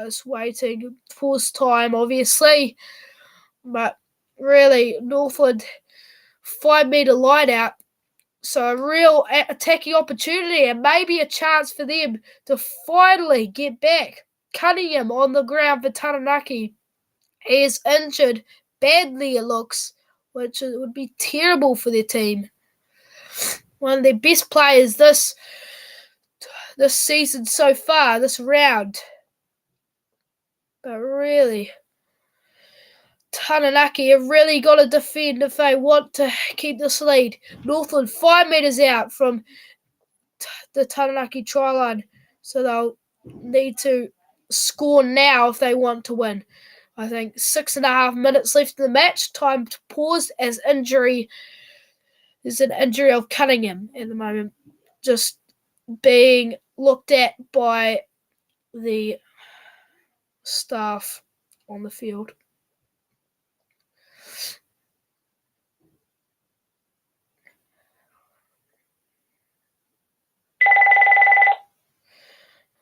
just waiting pause time, obviously. But really, Northland 5-metre line out. So a real attacking opportunity and maybe a chance for them to finally get back. Cunningham on the ground for Taranaki. He is injured badly, it looks, which would be terrible for their team. One of their best players this season so far, this round. But really, Taranaki have really got to defend if they want to keep this lead. Northland 5 metres out from the Taranaki try line, so they'll need to score now if they want to win. I think 6.5 minutes left in the match. Time to pause as injury. There's an injury of Cunningham at the moment, just being looked at by the staff on the field.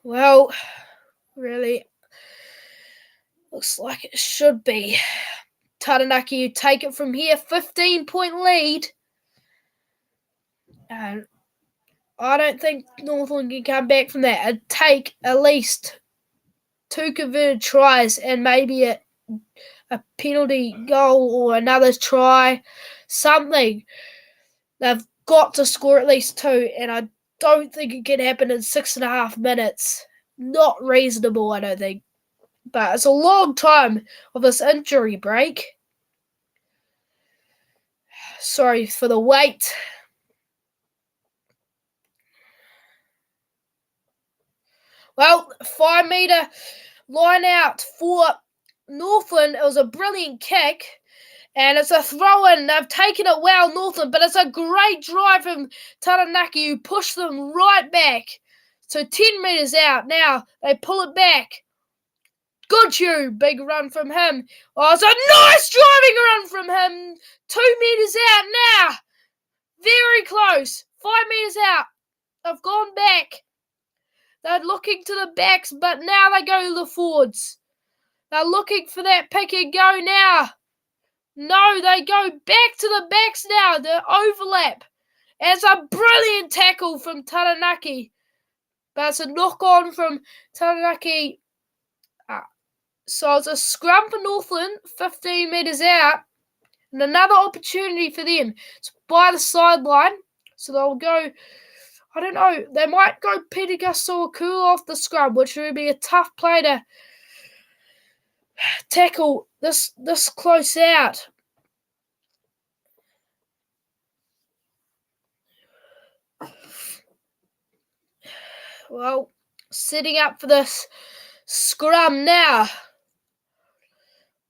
Well, really, looks like it should be. Taranaki, you take it from here, 15-point lead. And I don't think Northland can come back from that. It'd take at least 2 converted tries and maybe a penalty goal or another try, something. They've got to score at least 2, and I don't think it can happen in 6.5 minutes. Not reasonable, I don't think. But it's a long time of this injury break. Sorry for the wait. Well, 5-metre line out for Northland. It was a brilliant kick. And it's a throw-in. They've taken it well, Northland, but it's a great drive from Taranaki who pushed them right back. So 10 metres out. Now they pull it back. Good Hugh. Big run from him. Oh, it's a nice driving run from him. 2 metres out now. Very close. 5 metres out. They've gone back. They're looking to the backs, but now they go to the forwards. They're looking for that pick and go now. No, they go back to the backs now. The overlap. It's a brilliant tackle from Taranaki. But it's a knock-on from Taranaki. So it's a scrum for Northland, 15 metres out. And another opportunity for them. It's by the sideline. So they'll go, I don't know, they might go Peter Gasol-Kula off the scrum, which would be a tough play to tackle this close out. Well, setting up for this scrum now.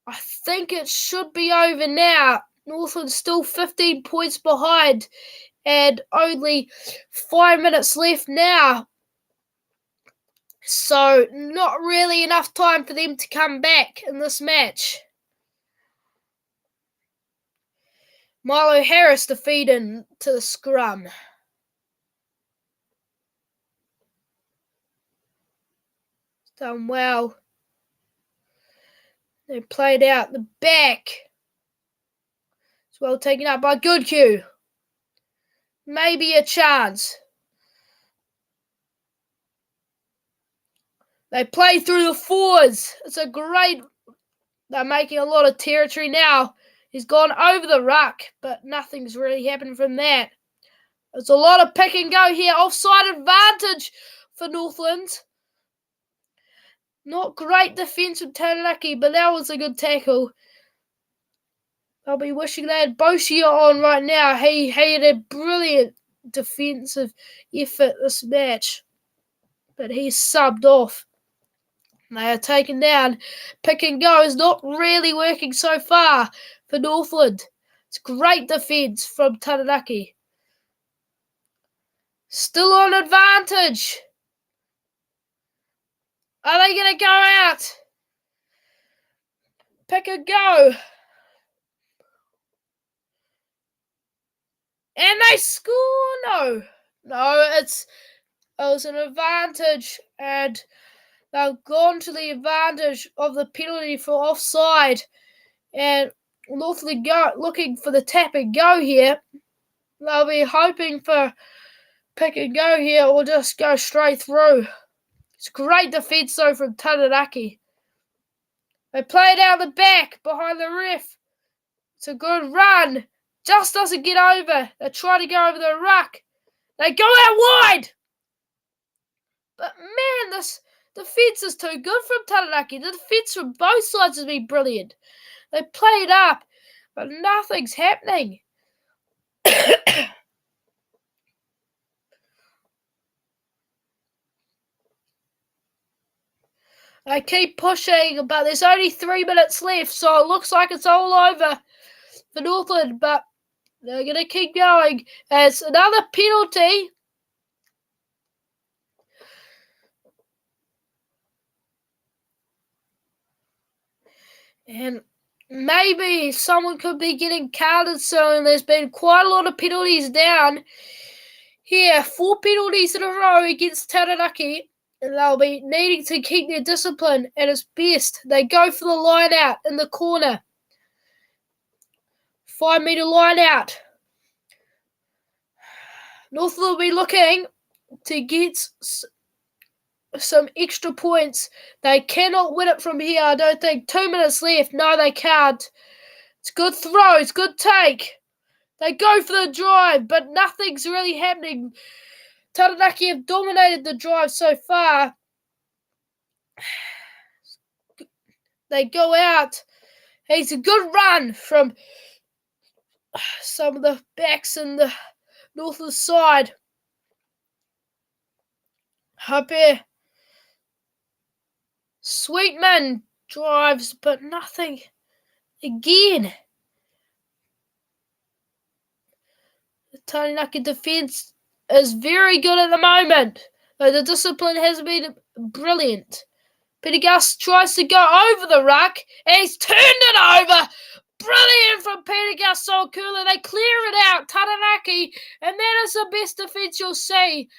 I think it should be over now. Northland's still 15 points behind and only 5 minutes left now. So not really enough time for them to come back in this match. Milo Harris to feed in to the scrum. Done well. They played out the back. It's well taken up by Goodhue. Maybe a chance. They play through the forwards. It's a great... They're making a lot of territory now. He's gone over the ruck, but nothing's really happened from that. There's a lot of pick and go here. Offside advantage for Northland. Not great defence from Taranaki, but that was a good tackle. I'll be wishing they had Bosia on right now. He had a brilliant defensive effort this match, but he's subbed off. They are taken down. Pick and go is not really working so far for Northland. It's great defence from Taranaki. Still on advantage. Are they going to go out? Pick and go. And they score. No, it was an advantage, and they've gone to the advantage of the penalty for offside. And Northland go looking for the tap and go here. They'll be hoping for pick and go here or just go straight through. It's great defence though from Taranaki. They play it out the back behind the ref. It's a good run. Just doesn't get over. They try to go over the ruck. They go out wide. But man, this defence is too good from Taranaki. The defence from both sides has been brilliant. They play it up, but nothing's happening. They keep pushing, but there's only 3 minutes left, so it looks like it's all over for Northland, but they're going to keep going. It's another penalty. And maybe someone could be getting carded soon. There's been quite a lot of penalties down here. 4 penalties in a row against Taranaki. and they'll be needing to keep their discipline at its best. They go for the line out in the corner. 5 metre line out. Northland will be looking to get some extra points. They cannot win it from here, I don't think. 2 minutes left. No, they can't. It's good throw. It's good take. They go for the drive, but nothing's really happening. Taranaki have dominated the drive so far. They go out. It's a good run from some of the backs in the Northland side. Hape. Sweetman drives, but nothing. Again. The Taranaki defence is very good at the moment. Though the discipline has been brilliant. Pendergast tries to go over the ruck, and he's turned it over. Brilliant from Pendergast, so cooler. They clear it out, Taranaki, and that is the best defence you'll see.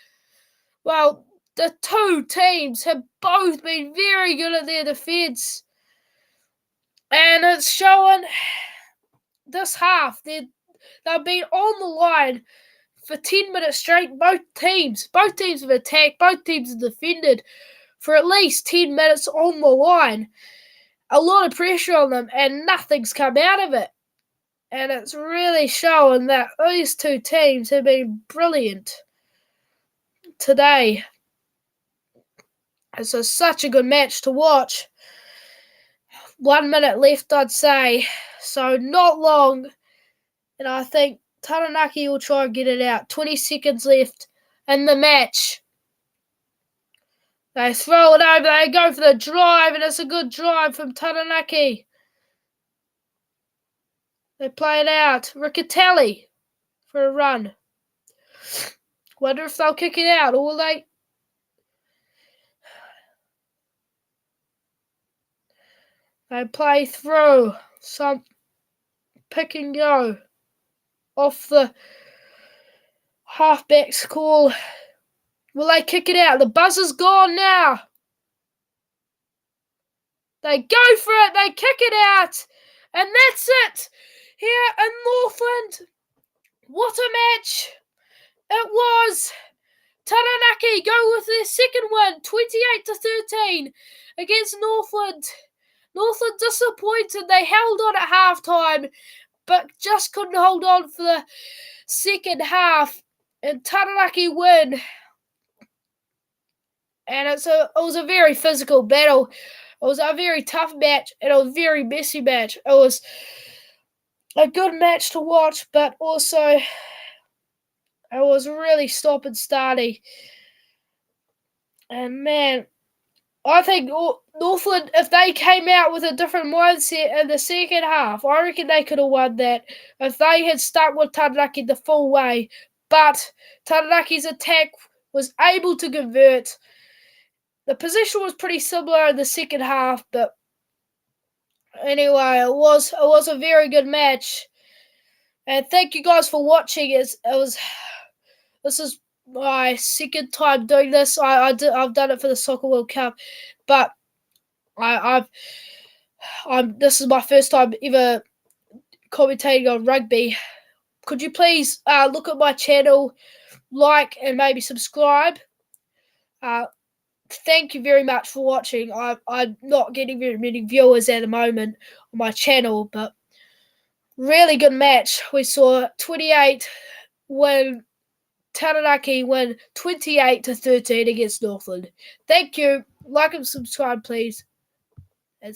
Well, the two teams have both been very good at their defence. And it's showing this half. They've been on the line for 10 minutes straight. Both teams have attacked, both teams have defended for at least 10 minutes on the line. A lot of pressure on them, and nothing's come out of it. And it's really showing that these two teams have been brilliant today. It's such a good match to watch. 1 minute left, I'd say. So not long. And I think Taranaki will try and get it out. 20 seconds left in the match. They throw it over. They go for the drive, and it's a good drive from Taranaki. They play it out. Riccatelli for a run. Wonder if they'll kick it out, or will they? They play through. Some pick and go off the halfback's call. Will they kick it out? The buzzer's gone now. They go for it. They kick it out. And that's it. Here in Northland. What a match it was. Taranaki go with their second win, 28-13 against Northland. Northland disappointed. They held on at halftime, but just couldn't hold on for the second half. And Taranaki win. And it was a very physical battle. It was a very tough match, and it was a very messy match. It was a good match to watch, but also it was really stop and starty. And man, I think Northland, if they came out with a different mindset in the second half, I reckon they could have won that if they had stuck with Taranaki the full way. But Taranaki's attack was able to convert. The position was pretty similar in the second half, but anyway, it was a very good match. And thank you guys for watching. This is my second time doing this. I've done it for the Soccer World Cup, but this is my first time ever commentating on rugby. Could you please look at my channel, like, and maybe subscribe? Thank you very much for watching. I'm not getting very many viewers at the moment on my channel, but really good match. We saw 28 win. Taranaki win 28-13 against Northland. Thank you. Like and subscribe, please.